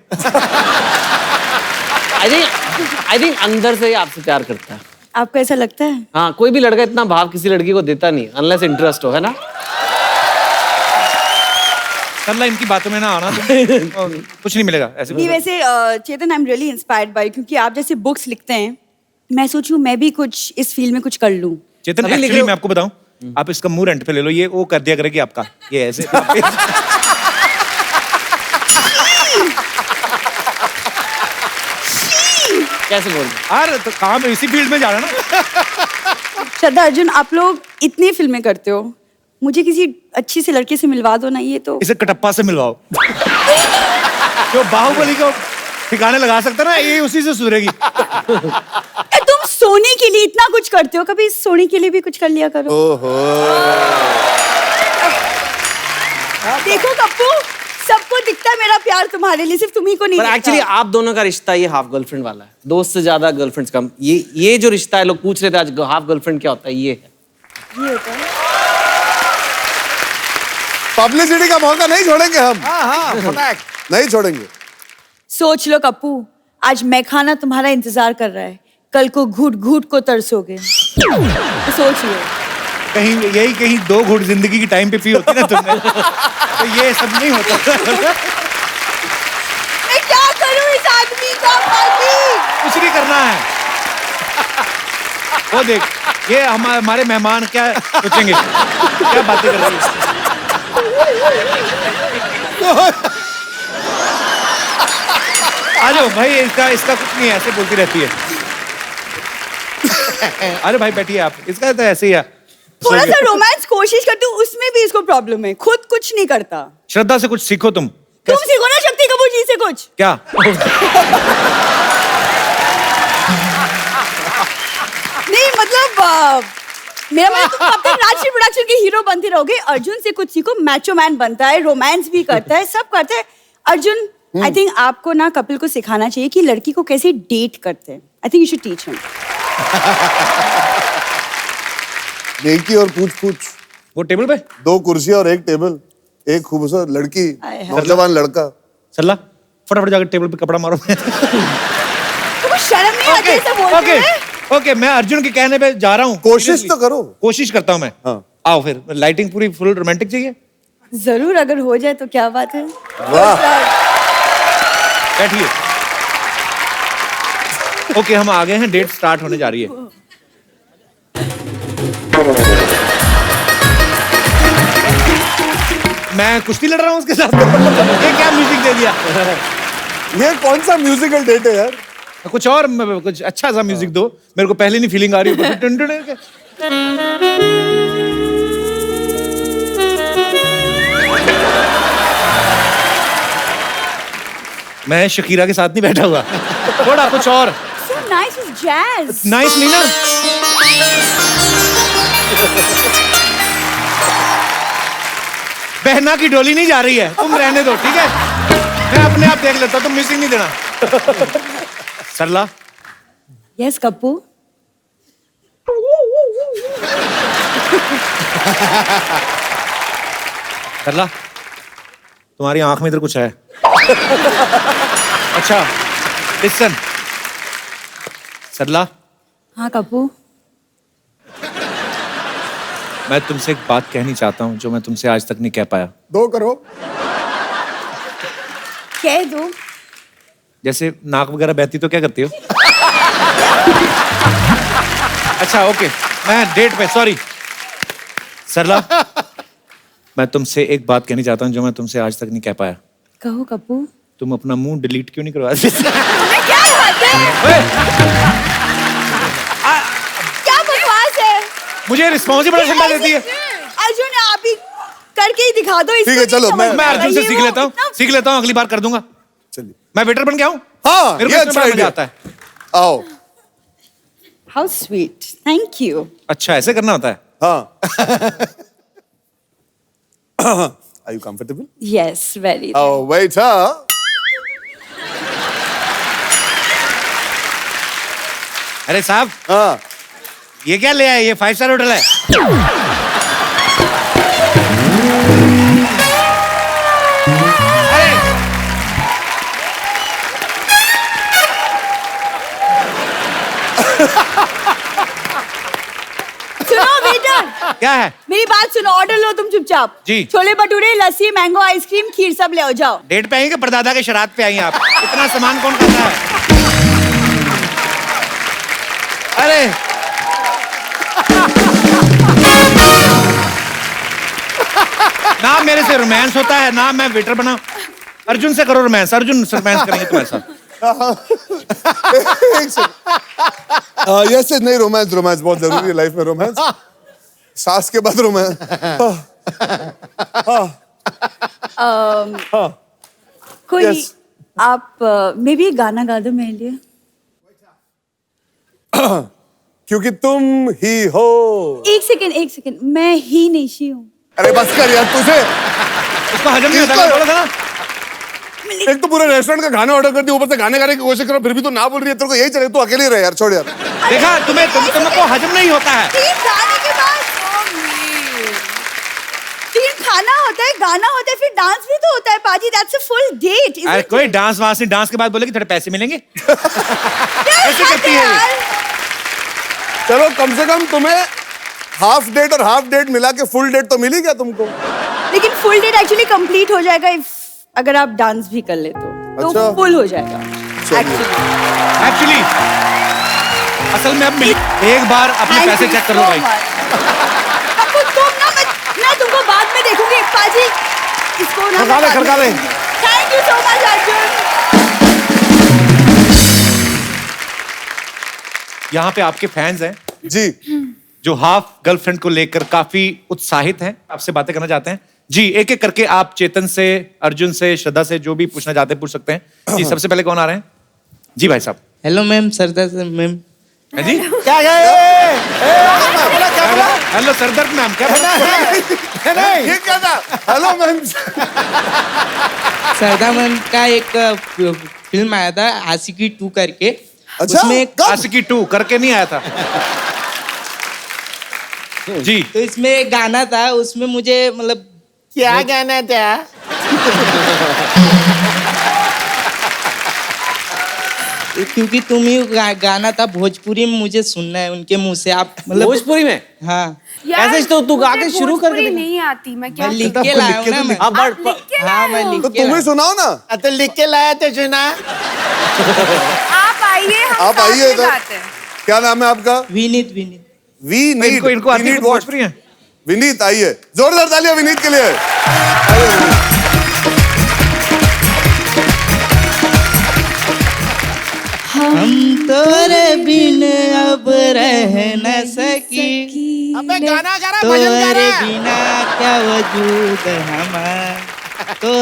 आई थिंक अंदर से ही आपसे प्यार करता है। आपको ऐसा लगता है? हाँ, कोई भी लड़का इतना भाव किसी लड़की को देता नहीं, अनलेस इंटरेस्ट हो, है ना? चल इनकी बातों में ना आना तुम। कुछ नहीं मिलेगा ऐसे। नहीं वैसे Chetan, I am really inspired by, क्योंकि आप जैसे बुक्स लिखते हैं, मैं सोचूं मैं भी कुछ इस फील्ड में कुछ कर लूं। चेतन, अभी लिख एक्चुअली लो। मैं आपको बताऊं, आप इसका मुंह रेंट पे ले लो, ये वो कर दिया करेगी आपका, ये ऐसे। कैसे बोल रहे? यार तो काम इसी फील्ड में जाना ना। श्रद्धा, अर्जुन, आप लोग इतनी फिल्में करते हो, मुझे किसी अच्छी से लड़के से मिलवा दो ना। ये तो इसे कटप्पा से मिलवाओ। जो बाहुबली को ठिकाने लगा सकता ना, ये उसी से सुधरेगी। तुम सोने के लिए इतना कुछ करते हो, कभी सोने के लिए भी कुछ कर लिया करो। देखो कप्पू, सबको दिखता है मेरा प्यार तुम्हारे लिए, सिर्फ तुम्ही को नहीं पर दिखता। एक्चुअली आप दोनों का रिश्ता ये हाफ गर्लफ्रेंड वाला है, दोस्त से ज्यादा गर्लफ्रेंड कम। ये जो रिश्ता है, लोग पूछ रहे थे आज हाफ गर्लफ्रेंड क्या होता है, ये है। ये होता है। पब्लिसिटी का मौका नहीं छोड़ेंगे हम। हाँ, फटाक। नहीं छोड़ेंगे। सोच लो कप्पू, आज मैखाना तुम्हारा इंतजार कर रहा है, कल को घूट घूट को तरसोगे। तो सोच लो। कहीं 2 घूंट जिंदगी की टाइम पे पी होती ना तुमने, तो ये सब नहीं होता। मैं क्या करूं इस आदमी का? कुछ नहीं करना है। वो देख, ये हमारे मेहमान क्या सोचेंगे, क्या बातें कर रही है। आ जाओ भाई, इसका कुछ नहीं है, ऐसे बोलती रहती है। अरे भाई बैठिए आप, इसका तो ऐसे ही है। थोड़ा सा रोमांस कोशिश करती हूँ, उसमें भी इसको प्रॉब्लम है, खुद कुछ नहीं करता। श्रद्धा से कुछ सीखो तुम। तुम सीखो ना शक्ति कपूर जी से कुछ। क्या? नहीं मतलब मेरा मतलब तुम कब तक राजश्री प्रोडक्शन के हीरो बनते रहोगे? अर्जुन से कुछ सीखो, मैचो मैन बनता है, रोमांस भी करता है, सब करता है। अर्जुन, आई थिंक आपको ना कपिल को सिखाना चाहिए कि लड़की को कैसे डेट करते हैं। I think you should teach him. नेकी और पूछ-पूछ। वो टेबल पे 2 कुर्सियां और 1 टेबल, एक खूबसूरत लड़की, आय हाय। नौजवान लड़का। सल्ला फटाफट जाकर टेबल पे कपड़ा मारो। तुमको शर्म नहीं आती ऐसे बोलते ओके, हुए? ओके, मैं अर्जुन के कहने पे जा रहा हूँ। कोशिश तो करो। कोशिश करता हूँ मैं। हाँ। आओ फिर, लाइटिंग पूरी फुल रोमांटिक चाहिए। जरूर, अगर हो जाए तो क्या बात है। वाह। बैठिए। ओके, हम आ गए हैं, डेट स्टार्ट होने जा रही है। मैं कुश्ती लड़ रहा हूँ उसके साथ। ये क्या म्यूजिक दे दिया? ये कौन सा म्यूजिकल डेट है यार? कुछ और, कुछ अच्छा सा म्यूजिक दो। मेरे को पहले नहीं फीलिंग आ रही है। मैं शकीरा के साथ नहीं बैठा हुआ। थोड़ा कुछ और। So nice is jazz. Nice नहीं ना? बहना की डोली नहीं जा रही है, तुम रहने दो, ठीक है? मैं अपने आप देख लेता हूं, तुम म्यूजिक नहीं देना। सरला। Yes, कप्पू। सरला, तुम्हारी आंख में इधर कुछ है। अच्छा, लिसन। सरला, हाँ कप्पू। मैं तुमसे एक बात कहनी चाहता हूँ जो मैं तुमसे आज तक नहीं कह पाया। 2 करो। कह दो। जैसे नाक वगैरह बहती तो क्या करती हो? अच्छा, ओके, मैं डेट पे, सॉरी। सरला, मैं तुमसे एक बात कहनी चाहता हूँ जो मैं तुमसे आज तक नहीं कह पाया। कहो कप्पू। तुम अपना मुंह डिलीट क्यों नहीं करवाते? क्या बात है? क्या बकवास है? मुझे रिस्पॉन्सिबल ठंडा देती है। अर्जुन, आप ही करके ही दिखा दो। ठीक है, चलो, मैं अर्जुन से सीख लेता हूँ, अगली बार कर दूंगा। चलिए, मैं वेटर बन गया हूँ। हाँ, मेरे ये को अच्छा इसमें मजा idea। आता है। आओ। How sweet, thank you. अच्छा, ऐसे करना होता है? हाँ। Are you comfortable? Yes, very. Oh, waiter. अरे साहब, हाँ। ये क्या ले आए? ये 5 स्टार होटल है। अरे सुनो वेटर, क्या है? मेरी बात सुनो, ऑर्डर लो तुम चुपचाप। जी। छोले भटूरे, लस्सी, मैंगो आइसक्रीम, खीर सब ले आओ, जाओ। डेट पे आई कि परदादा के शराब पे आई आप? इतना सामान कौन खाता है? अरे ना मेरे से रोमांस होता है ना मैं वेटर बना। अर्जुन से करो रोमांस, अर्जुन से रोमांस करेंगे तुम्हारे साथ। यस, नहीं, रोमांस बहुत जरूरी है लाइफ में। रोमांस, सास के बाद रोमांस। कोई Yes. आप मे भी गाना गा दो मेरे लिए। क्योंकि तुम ही हो। एक सेकंड, मैं ही निशी हूँ। अरे बस कर यार, तुझे उसको हजम नहीं होता, बोला था ना। एक तो पूरे रेस्टोरेंट का खाना ऑर्डर कर दिया, ऊपर से गाने गाने की कोशिश करो, फिर भी तू ना बोल रही है। तेरे को यही चले, तू अकेले रहे यार, छोड़ यार। देखा, तुमको हजम नहीं होता है। तीन गाने के बाद तीन खाना होता है, गाना होता है, फिर डांस भी तो होता है पाजी। That's a full date. अरे कोई डांस वांस नहीं, डांस के बाद बोलेगी थोड़े पैसे मिलेंगे। ऐसे करती है ये। चलो, कम से कम तुम्हें हाफ डेट और हाफ डेट मिला के फुल डेट तो मिली क्या तुमको? लेकिन फुल डेट एक्चुअली कंप्लीट हो जाएगा अगर आप डांस भी कर ले तो अच्छा। फुल हो जाएगा एक्चुअली असल में अब मिली। एक बार अपने पैसे चेक कर लो भाई। मैं तुमको बाद में देखूंगी पाजी। इसको ना खड़का ले। Thank you so much Arjun. यहाँ पे आपके फैंस हैं जी, जो हाफ गर्लफ्रेंड को लेकर काफी उत्साहित हैं, आपसे बातें करना चाहते हैं। जी, एक एक करके आप चेतन से, अर्जुन से, श्रद्धा से जो भी पूछना चाहते हैं पूछ सकते हैं। जी, सबसे पहले कौन आ रहे हैं? जी भाई साहब। हेलो मैम, सरदार मैम। है जी? क्या हेलो सरदर्द मैम, क्या ये क्या था? Hello ma'am. सरदार मैम का एक फिल्म आया था आशिकी 2 करके। अच्छा, उसमें एक आशिकी 2 करके नहीं आया था। जी, तो इसमें एक गाना था, उसमें मुझे मतलब क्या गाना था? क्योंकि तुम ही गाना था भोजपुरी में, मुझे सुनना है उनके मुंह से। आप मतलब भोजपुरी में? हाँ ऐसे तो तू गा के शुरू कर दे। नहीं आती, मैं क्या मैं लिख के लाया हूँ ना मैं। हाँ आप लिख के हाँ लाए मैं हो? लिख तो के तुम ही लाया। सुनाओ ना। तो लिख के लाया तो सुना। आप आइए, हम आप साथ आइए में इधर। गाते हैं। क्या नाम है आपका? विनीत विनीत। विनीत। इनको आती है विनीत भोजपुरी है? विनीत आइए, जोरदार तालियां विनीत के लिए। हम तोरे बिन अब रह न सकी, अबे गाना गा रहा, भजन गा तोरे रहा। बिना क्या वजूद हमार, तो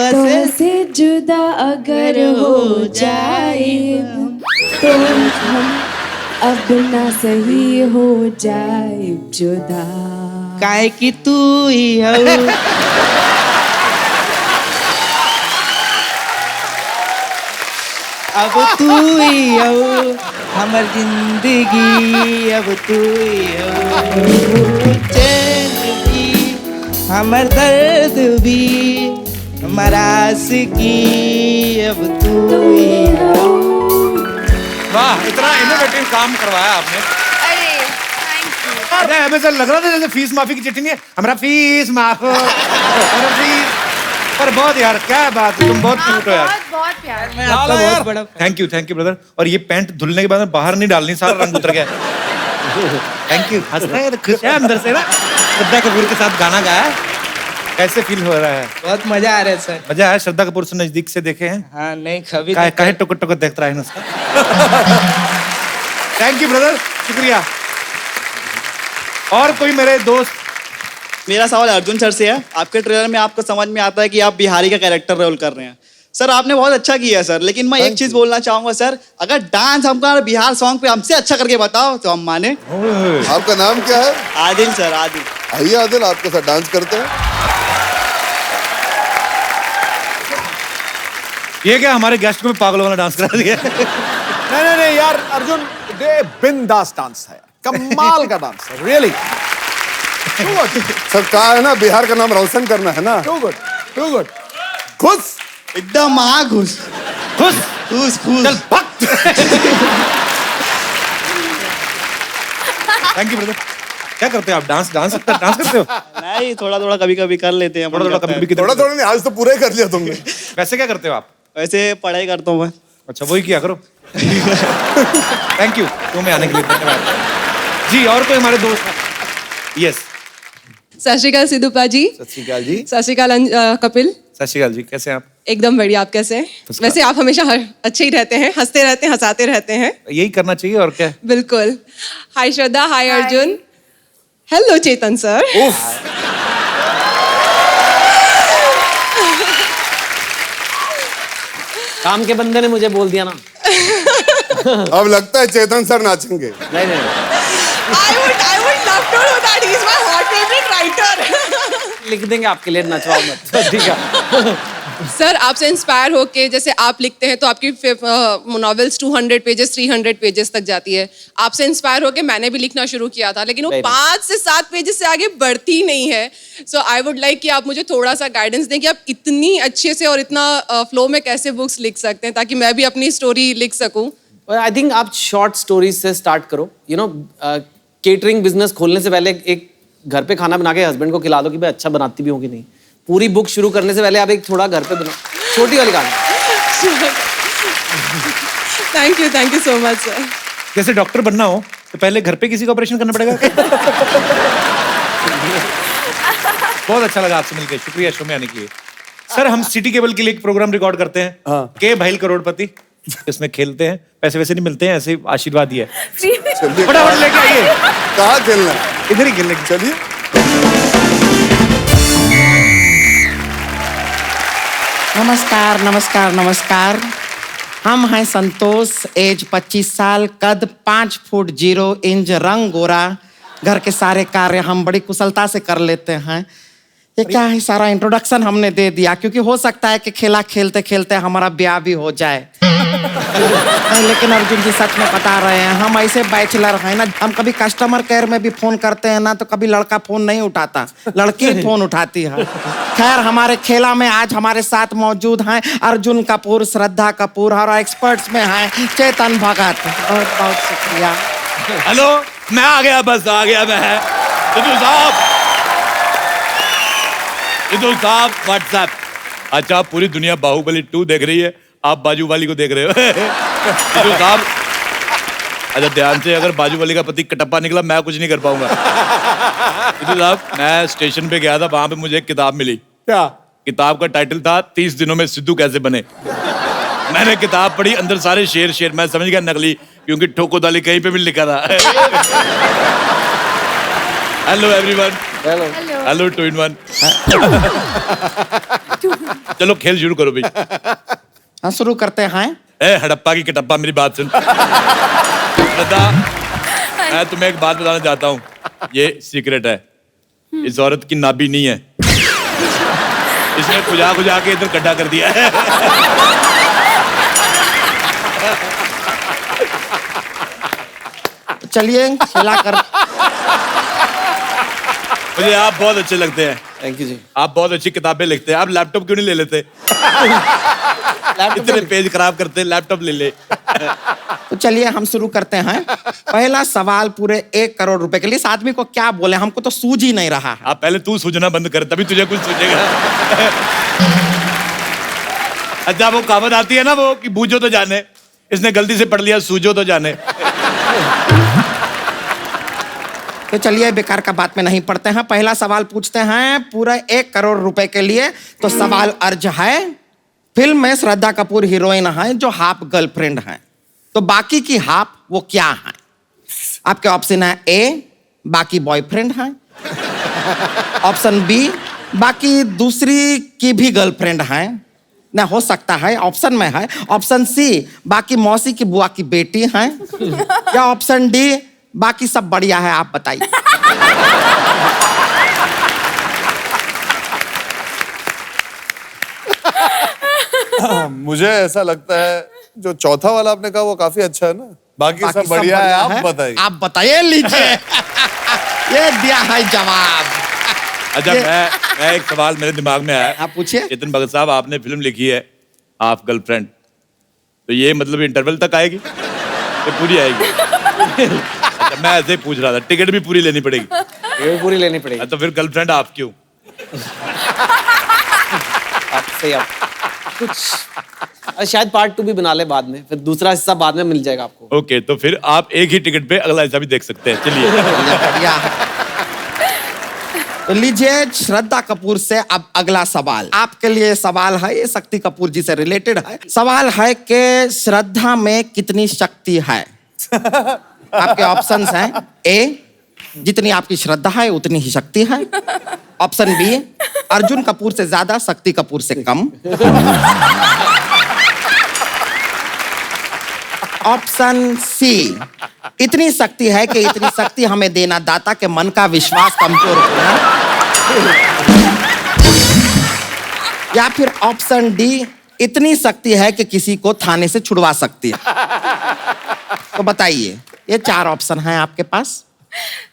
से जुदा अगर हो जाए तो हम अब ना सही हो जाए जुदा। काहे कि तू ही हो। अब तू ही हो हमर जिंदगी, अब तू ही हो चैन भी, हमर दर्द भी, हमर आशिकी, अब तू ही हो। वाह, इतना इनोवेटिव काम करवाया आपने। अरे थैंक यू। अरे हमें सर लग रहा था जैसे फीस माफी की चिट्ठी नहीं है, हमारा फीस माफ हो, हमारा फीस। पर बहुत यार, क्या बात है, तुम बहुत क्यूट हो यार। बहुत बहुत प्यार। मैं आपका बहुत बड़ा थैंक यू ब्रदर। और ये पैंट धुलने के बाद में बाहर नहीं डालनी, सारा रंग उतर गया। Thank you. हंसता है, खुश है अंदर से ना। श्रद्धा कपूर के साथ गाना गाया, कैसे फील हो रहा है? बहुत मजा आ रहा है सर। मजा आया? श्रद्धा कपूर से नजदीक से देखे हैं? हाँ नहीं कभी काहे टुक टुक देख रहा है उसका। थैंक यू ब्रदर, शुक्रिया। और कोई मेरे दोस्त? मेरा सवाल अर्जुन सर से है। आपके ट्रेलर में आपको समझ में आता है कि आप बिहारी का कैरेक्टर रोल कर रहे हैं। सर आपने बहुत अच्छा किया है सर, लेकिन मैं एक चीज बोलना चाहूंगा सर, अगर डांस हमको बिहार सॉन्ग पे हमसे अच्छा करके बताओ तो हम माने। आपका नाम क्या है? आदिल सर, आदिल। आइए आदिल, आपके साथ डांस करते हैं। ये क्या हमारे गेस्ट को भी पागलों वाला डांस करा दिया? नहीं यार अर्जुन, ये बिंदास डांस है, कमाल का डांस है, रियली। सर कहा है ना, बिहार का नाम रोशन करना है ना। Too good, too good. खुश, एकदम महाखुश। खुश खुश खुश। चल भक्त। Thank you brother. क्या करते हो आप? डांस करते हो? नहीं, थोड़ा थोड़ा कभी कभी कर लेते हैं। थोड़ा कभी थोड़ा थोड़ा नहीं, आज तो पूरा ही कर लिया तुमने। वैसे क्या करते हो आप? वैसे पढ़ाई करता हूँ मैं। अच्छा, वही किया करो। थैंक यू तुम्हें आने के लिए, धन्यवाद जी। और कोई हमारे दोस्त? यस। सत श्री अकाल सिद्धूपा जी। सत श्री अकाल जी। सत श्री अकाल कपिल। सत श्री अकाल जी, कैसे हैं आप? एकदम बढ़िया, आप कैसे हैं? वैसे आप हमेशा अच्छे ही रहते हैं, हंसते रहते हैं, हंसाते रहते हैं। यही करना चाहिए और क्या। बिल्कुल। हाय श्रद्धा, हाय अर्जुन, हेलो चेतन सर। काम के बंदे ने मुझे बोल दिया ना। अब लगता है चेतन सर नाचेंगे। नहीं I would love to do that. He's my hot favorite writer. लिख देंगे आपके लिए, नचवाओ मत। ठीक है। सर आपसे इंस्पायर होके, जैसे आप लिखते हैं तो आपकी नॉवेल्स 200 पेजेस 300 पेजेस तक जाती है। आपसे इंस्पायर होके मैंने भी लिखना शुरू किया था, लेकिन वो 5 से 7 पेजेस से आगे बढ़ती ही नहीं है। सो आई वुड लाइक कि आप मुझे थोड़ा सा गाइडेंस दें कि आप इतनी अच्छे से और इतना फ्लो में कैसे बुक्स लिख सकते हैं, ताकि मैं भी अपनी स्टोरी लिख सकूं। आई थिंक आप शॉर्ट स्टोरीज से स्टार्ट करो। यू नो, केटरिंग बिजनेस खोलने से पहले एक घर पे खाना बना के हस्बैंड को खिला दो कि भाई अच्छा बनाती भी होगी नहीं। पूरी बुक शुरू करने से पहले आप एक थोड़ा घर पे बनाओ, छोटी वाली कहानी। Thank you so much sir. जैसे डॉक्टर बनना हो तो पहले घर पे किसी का ऑपरेशन करना पड़ेगा। बहुत अच्छा लगा आपसे मिलकर, शुक्रिया शो में आने के लिए। सर हम सिटी केबल के लिए एक प्रोग्राम रिकॉर्ड करते हैं, के भाई करोड़पति। इसमें खेलते हैं, पैसे वैसे नहीं मिलते हैं, ऐसे आशीर्वाद ही है। फटाफट लेके आइए। कहाँ खेलना? इधर ही खेलने। चलिए। नमस्कार नमस्कार नमस्कार। हम हैं संतोष, एज 25 साल, कद 5 फुट 0 इंच, रंग गोरा। घर के सारे कार्य हम बड़ी कुशलता से कर लेते हैं। ये क्या है, सारा इंट्रोडक्शन हमने दे दिया क्योंकि हो सकता है कि खेला खेलते खेलते हमारा ब्याह भी हो जाए। नहीं, लेकिन अर्जुन जी सच में बता रहे हैं, हम ऐसे बैचलर हैं ना, हम कभी कस्टमर केयर में भी फोन करते हैं ना, तो कभी लड़का फोन नहीं उठाता, लड़की ही फोन उठाती है। खैर, हमारे खेला में आज हमारे साथ मौजूद हैं अर्जुन कपूर, श्रद्धा कपूर और एक्सपर्ट्स में हैं चेतन भगत। बहुत बहुत शुक्रिया। हेलो, मैं आ गया, बस आ गया मैं। सिद्धू साहब व्हाट्सएप। अच्छा, पूरी दुनिया बाहुबली 2 देख रही है, आप बाजू वाली को देख रहे हो। सिद्धू साहब, अच्छा ध्यान से, अगर बाजू वाली का पति कटप्पा निकला मैं कुछ नहीं कर पाऊंगा। सिद्धू साहब, मैं स्टेशन पे गया था, वहां पे मुझे एक किताब मिली। क्या किताब का टाइटल था 30 दिनों में सिद्धू कैसे बने। मैंने किताब पढ़ी, अंदर सारे शेर, मैं समझ गया नकली, क्योंकि ठोको दाली कहीं पे भी लिखा था। Hello everyone. Hello 2 in 1। चलो खेल शुरू करो भाई। हाँ, शुरू करते हैं। ए हड़प्पा की कटप्पा, मेरी बात सुन। श्रद्धा, मैं तुम्हें एक बात बताना चाहता हूँ, ये सीक्रेट है। इस औरत की नाभि नहीं है, इसने खुजा के इधर गड्ढा कर दिया है। चलिए खिलाकर। मुझे आप बहुत अच्छे लगते हैं। थैंक यू जी। आप बहुत अच्छी किताबें लिखते हैं। आप लैपटॉप क्यों नहीं ले लेते? इतने पेज खराब करते, लैपटॉप ले ले। तो चलिए हम शुरू करते हैं। पहला सवाल पूरे 1 करोड़ रुपए के लिए। इस आदमी को क्या बोले, हमको तो सूझ ही नहीं रहा है। आप पहले तू सूझना बंद कर, तभी तुझे कुछ सूझेगा। अच्छा, वो कहावत आती है ना, वो कि बूझो तो जाने, इसने गलती से पढ़ लिया सूझो तो जाने। तो चलिए बेकार का बात में नहीं पढ़ते हैं, पहला सवाल पूछते हैं पूरा 1 करोड़ रुपए के लिए। तो सवाल अर्ज है, फिल्म में श्रद्धा कपूर हीरोइन है जो हाफ गर्लफ्रेंड है, तो बाकी की हाफ वो क्या है? आपके ऑप्शन है ए, बाकी बॉयफ्रेंड है। ऑप्शन बी, बाकी दूसरी की भी गर्लफ्रेंड है, ना हो सकता है ऑप्शन में है। ऑप्शन सी, बाकी मौसी की बुआ की बेटी है। या ऑप्शन डी, बाकी सब बढ़िया है, आप बताइए। मुझे ऐसा लगता है जो चौथा वाला आपने कहा वो काफी अच्छा है ना, बाकी सब बढ़िया है, आप बताइए। आप बताइए, लीजिए। ये दिया है जवाब। अच्छा, मैं एक सवाल मेरे दिमाग में आया। आप पूछिए। चेतन भगत साहब, आपने फिल्म लिखी है हाफ गर्लफ्रेंड, तो ये मतलब इंटरवल तक आएगी, ये पूरी आएगी? अच्छा, मैं ऐसे ही पूछ रहा था, टिकट भी पूरी लेनी पड़ेगी? ये पूरी लेनी पड़ेगी। तो फिर गर्लफ्रेंड आप क्यों? आप सही, आप कुछ शायद पार्ट 2 भी बना ले बाद में, फिर दूसरा हिस्सा बाद में मिल जाएगा आपको। ओके, तो फिर आप एक ही टिकट पे अगला हिस्सा भी देख सकते हैं। चलिए। बढ़िया। तो लीजिए श्रद्धा कपूर से अब अगला सवाल आपके लिए। सवाल है, ये शक्ति कपूर जी से रिलेटेड है। सवाल है कि श्रद्धा में कितनी शक्ति है? आपके ऑप्शंस हैं, ए, जितनी आपकी श्रद्धा है उतनी ही शक्ति है। ऑप्शन बी, अर्जुन कपूर से ज्यादा, शक्ति कपूर से कम। ऑप्शन सी, इतनी शक्ति है कि इतनी शक्ति हमें देना दाता के मन का विश्वास कमजोर होना। या फिर ऑप्शन डी, इतनी शक्ति है कि किसी को थाने से छुड़वा सकती है। तो बताइए, ये 4 ऑप्शन हैं आपके पास।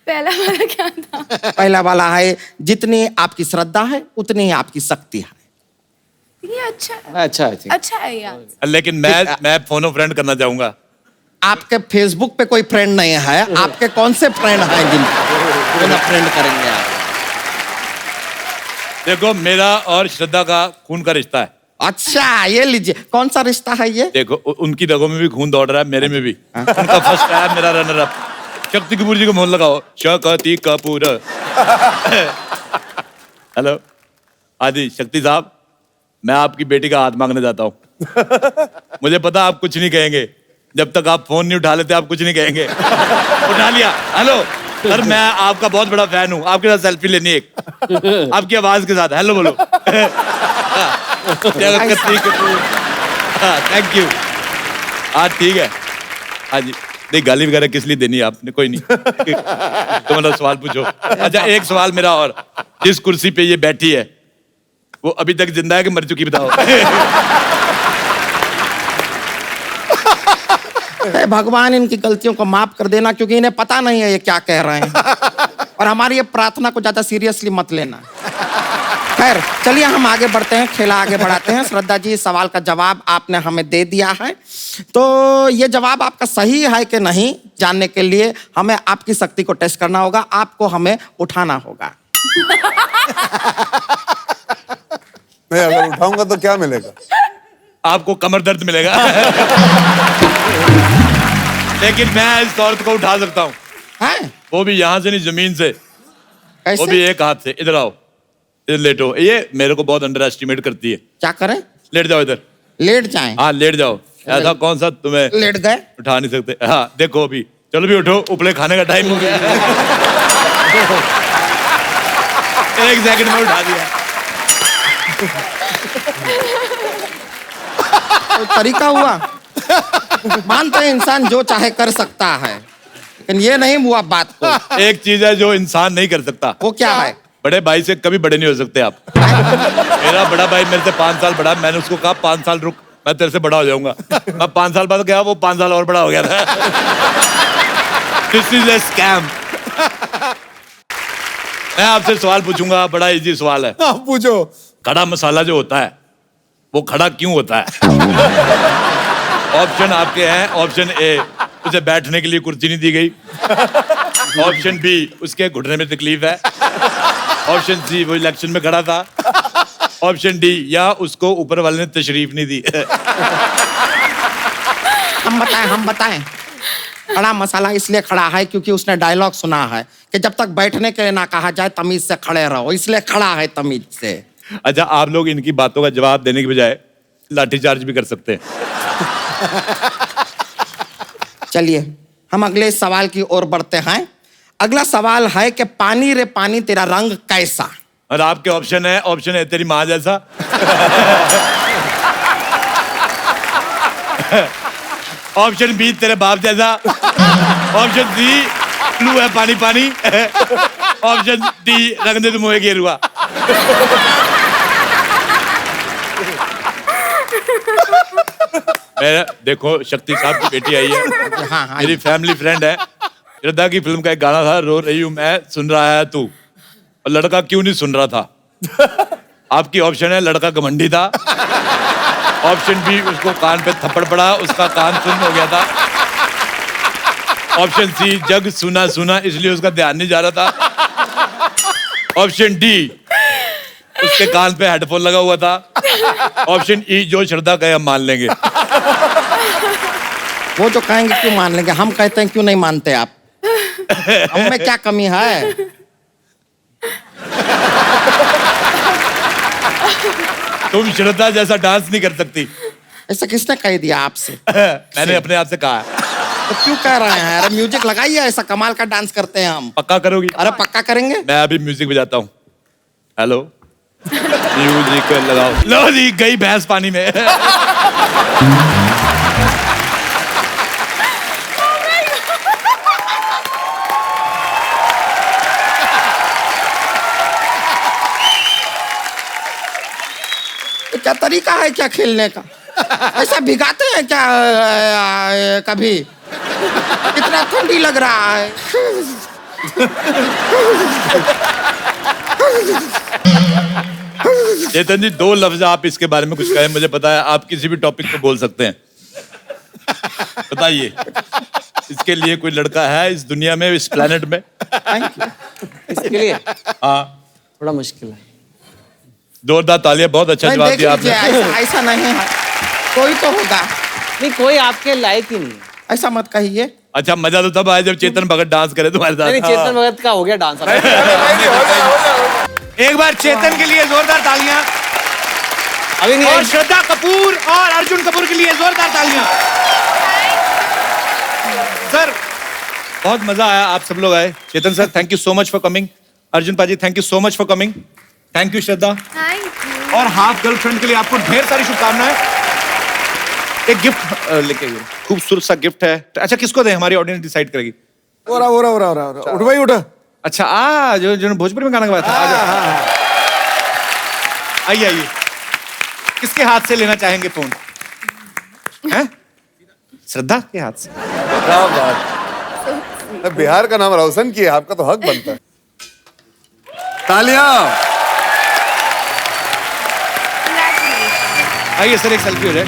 पहला वाला क्या था? पहला वाला है, जितनी आपकी श्रद्धा है उतनी ही आपकी शक्ति है। ये अच्छा है। अच्छा है, ठीक। अच्छा है यार। लेकिन मैं फोनो फ्रेंड करना चाहूंगा। आपके फेसबुक पे कोई फ्रेंड नहीं है, आपके कौन से फ्रेंड हैं जिनको फ्रेंड करेंगे आप? देखो, मेरा और श्रद्धा का खून का रिश्ता है। अच्छा, ये लीजिए, कौन सा रिश्ता है ये? देखो, उनकी रगों में भी खून दौड़ रहा है, मेरे में भी। उनका फर्स्ट है, मेरा रनर अप। शक्ति कपूर जी को मोहन लगाओ। शक्ति कपूर। हेलो, हाँ जी शक्ति साहब, मैं आपकी बेटी का हाथ मांगने जाता हूँ। मुझे पता आप कुछ नहीं कहेंगे, जब तक आप फोन नहीं उठा लेते आप कुछ नहीं कहेंगे। उठा लिया। हेलो सर, मैं आपका बहुत बड़ा फैन हूँ, आपके साथ सेल्फी लेनी एक, आपकी आवाज के साथ। हेलो बोलो। Thank you. हाँ ठीक है। हाँ जी, नहीं गाली वगैरह किस लिए देनी है आपने? कोई नहीं। तो मतलब सवाल पूछो। अच्छा, एक सवाल मेरा और, जिस कुर्सी पे ये बैठी है वो अभी तक जिंदा है कि मर चुकी, बताओ। हे भगवान इनकी गलतियों को माफ कर देना, क्योंकि इन्हें पता नहीं है ये क्या कह रहे हैं। और हमारी ये प्रार्थना को ज्यादा सीरियसली मत लेना। खैर चलिए हम आगे बढ़ते हैं, खेला आगे बढ़ाते हैं। श्रद्धा जी, सवाल का जवाब आपने हमें दे दिया है, तो ये जवाब आपका सही है कि नहीं जानने के लिए हमें आपकी शक्ति को टेस्ट करना होगा। आपको हमें उठाना होगा। मैं अगर उठाऊंगा तो क्या मिलेगा? आपको कमर दर्द मिलेगा। लेकिन मैं इस औरत को उठा सकता हूँ। हैं? वो भी यहाँ से नहीं, जमीन से। कैसे? वो भी एक हाथ से। इधर आओ, इधर लेटो। ये मेरे को बहुत अंडर एस्टिमेट करती है। क्या करें? लेट जाओ इधर। लेट जाएं? हाँ लेट जाओ। ऐसा कौन सा तुम्हें लेट गए? उठा नहीं सकते? हाँ देखो अभी, चलो भी उठो, उपले खाने का टाइम हो गया। एक सेकंड में उठा दिया। तो तरीका हुआ। मानते हैं इंसान जो चाहे कर सकता है, लेकिन ये नहीं हुआ बात को। एक चीज है जो इंसान नहीं कर सकता। वो क्या है? बड़े भाई से कभी बड़े नहीं हो सकते आप। मेरा बड़ा भाई मेरे से 5 साल बड़ा, मैंने उसको कहा 5 साल रुक, मैं तेरे से बड़ा हो जाऊंगा। अब 5 साल बाद गया, वो 5 साल और बड़ा हो गया था। This is a scam. मैं आपसे सवाल पूछूंगा, बड़ा इजी सवाल है। आप पूछो। खड़ा मसाला जो होता है वो खड़ा क्यों होता है? ऑप्शन आपके हैं। ऑप्शन ए, उसे बैठने के लिए कुर्सी नहीं दी गई। ऑप्शन बी, उसके घुटने में तकलीफ है। ऑप्शन सी, वो इलेक्शन में खड़ा था। ऑप्शन डी, या उसको ऊपर वाले ने तशरीफ नहीं दी। हम बताएं। खड़ा मसाला इसलिए खड़ा है क्योंकि उसने डायलॉग सुना है कि जब तक बैठने के लिए ना कहा जाए तमीज से खड़े रहो, इसलिए खड़ा है तमीज से। अच्छा, आप लोग इनकी बातों का जवाब देने की बजाय लाठीचार्ज भी कर सकते हैं। चलिए हम अगले सवाल की ओर बढ़ते हैं। अगला सवाल है कि पानी रे पानी तेरा रंग कैसा? और आपके ऑप्शन है। ऑप्शन है तेरी माँ जैसा। ऑप्शन बी, तेरे बाप जैसा। ऑप्शन सी, ब्लू है पानी पानी। ऑप्शन डी, रंग दे मुँह गेरुआ। मेरा देखो, शक्ति साहब की बेटी आई है। हाँ, हाँ। मेरी फैमिली फ्रेंड है। श्रद्धा की फिल्म का एक गाना था, रो रही हूं मैं, सुन रहा है तू। और लड़का क्यों नहीं सुन रहा था? आपकी ऑप्शन है लड़का घमंडी था। ऑप्शन बी, उसको कान पे थप्पड़ पड़ा, उसका कान सुन्न हो गया था। ऑप्शन सी, जग सुना सुना इसलिए उसका ध्यान नहीं जा रहा था। ऑप्शन डी, उसके कान पे हेडफोन लगा हुआ था। ऑप्शन ई, जो श्रद्धा कहे हम मान लेंगे। वो जो कहेंगे क्यों मान लेंगे, हम कहते हैं क्यों नहीं मानते आप? हम में क्या कमी है? तुम श्रद्धा जैसा डांस नहीं कर सकती। ऐसा किसने कह दिया आपसे? मैंने अपने आप से कहा है। तो क्यों कह रहे हैं? अरे म्यूजिक लगाइए, ऐसा कमाल का डांस करते हैं हम। पक्का करोगी? अरे पक्का करेंगे। मैं अभी म्यूजिक बजाता हूँ। हेलो, म्यूजिक लगाओ। लो जी, गई भैंस पानी में। क्या तरीका है क्या खेलने का? ऐसा भिगाते हैं क्या कभी? कितना ठंडी लग रहा है। चेतन जी, 2 लफ्ज आप इसके बारे में कुछ कहें। मुझे पता है आप किसी भी टॉपिक पे बोल सकते हैं। बताइए, इसके लिए कोई लड़का है इस दुनिया में, इस प्लेनेट में? इसके लिए हाँ, थोड़ा मुश्किल है। जोरदार तालियां। बहुत अच्छा जवाब दिया आपने। ऐसा नहीं है, कोई तो होगा। नहीं, कोई आपके लायक ही नहीं है। ऐसा मत कहिए। अच्छा, मजा तो तब आया जब चेतन भगत डांस करे तुम्हारे साथ। नहीं, चेतन भगत का हो गया डांस। एक बार चेतन के लिए जोरदार तालियां। अभी नहीं। और श्रद्धा कपूर और अर्जुन कपूर के लिए जोरदार तालियां। सर, बहुत मजा आया, आप सब लोग आए। Chetan sir, thank you so much for coming. Arjun paaji, thank you so much for coming. Thank you Shraddha. Thank you. और हाफ गर्लफ्रेंड के लिए आपको ढेर सारी शुभकामनाएं। एक गिफ्ट लेके आइए, खूबसूरत सा गिफ्ट है। अच्छा, किसको दें? हमारी ऑडियंस डिसाइड करेगी। हो रहा उठ भाई उठ। अच्छा, जो भोजपुरी में गाना गाया था। आइए आइए। किसके हाथ से लेना चाहेंगे फोन? हैं? श्रद्धा के हाथ से। क्या बात, बिहार का नाम रोशन किया, आपका तो हक बनता है। तालियां। आइए सर, एक सेल्फी हो जाए।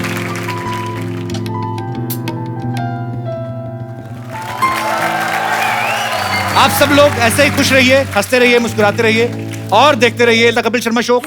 आप सब लोग ऐसे ही खुश रहिए, हंसते रहिए, मुस्कुराते रहिए और देखते रहिए द कपिल शर्मा शो।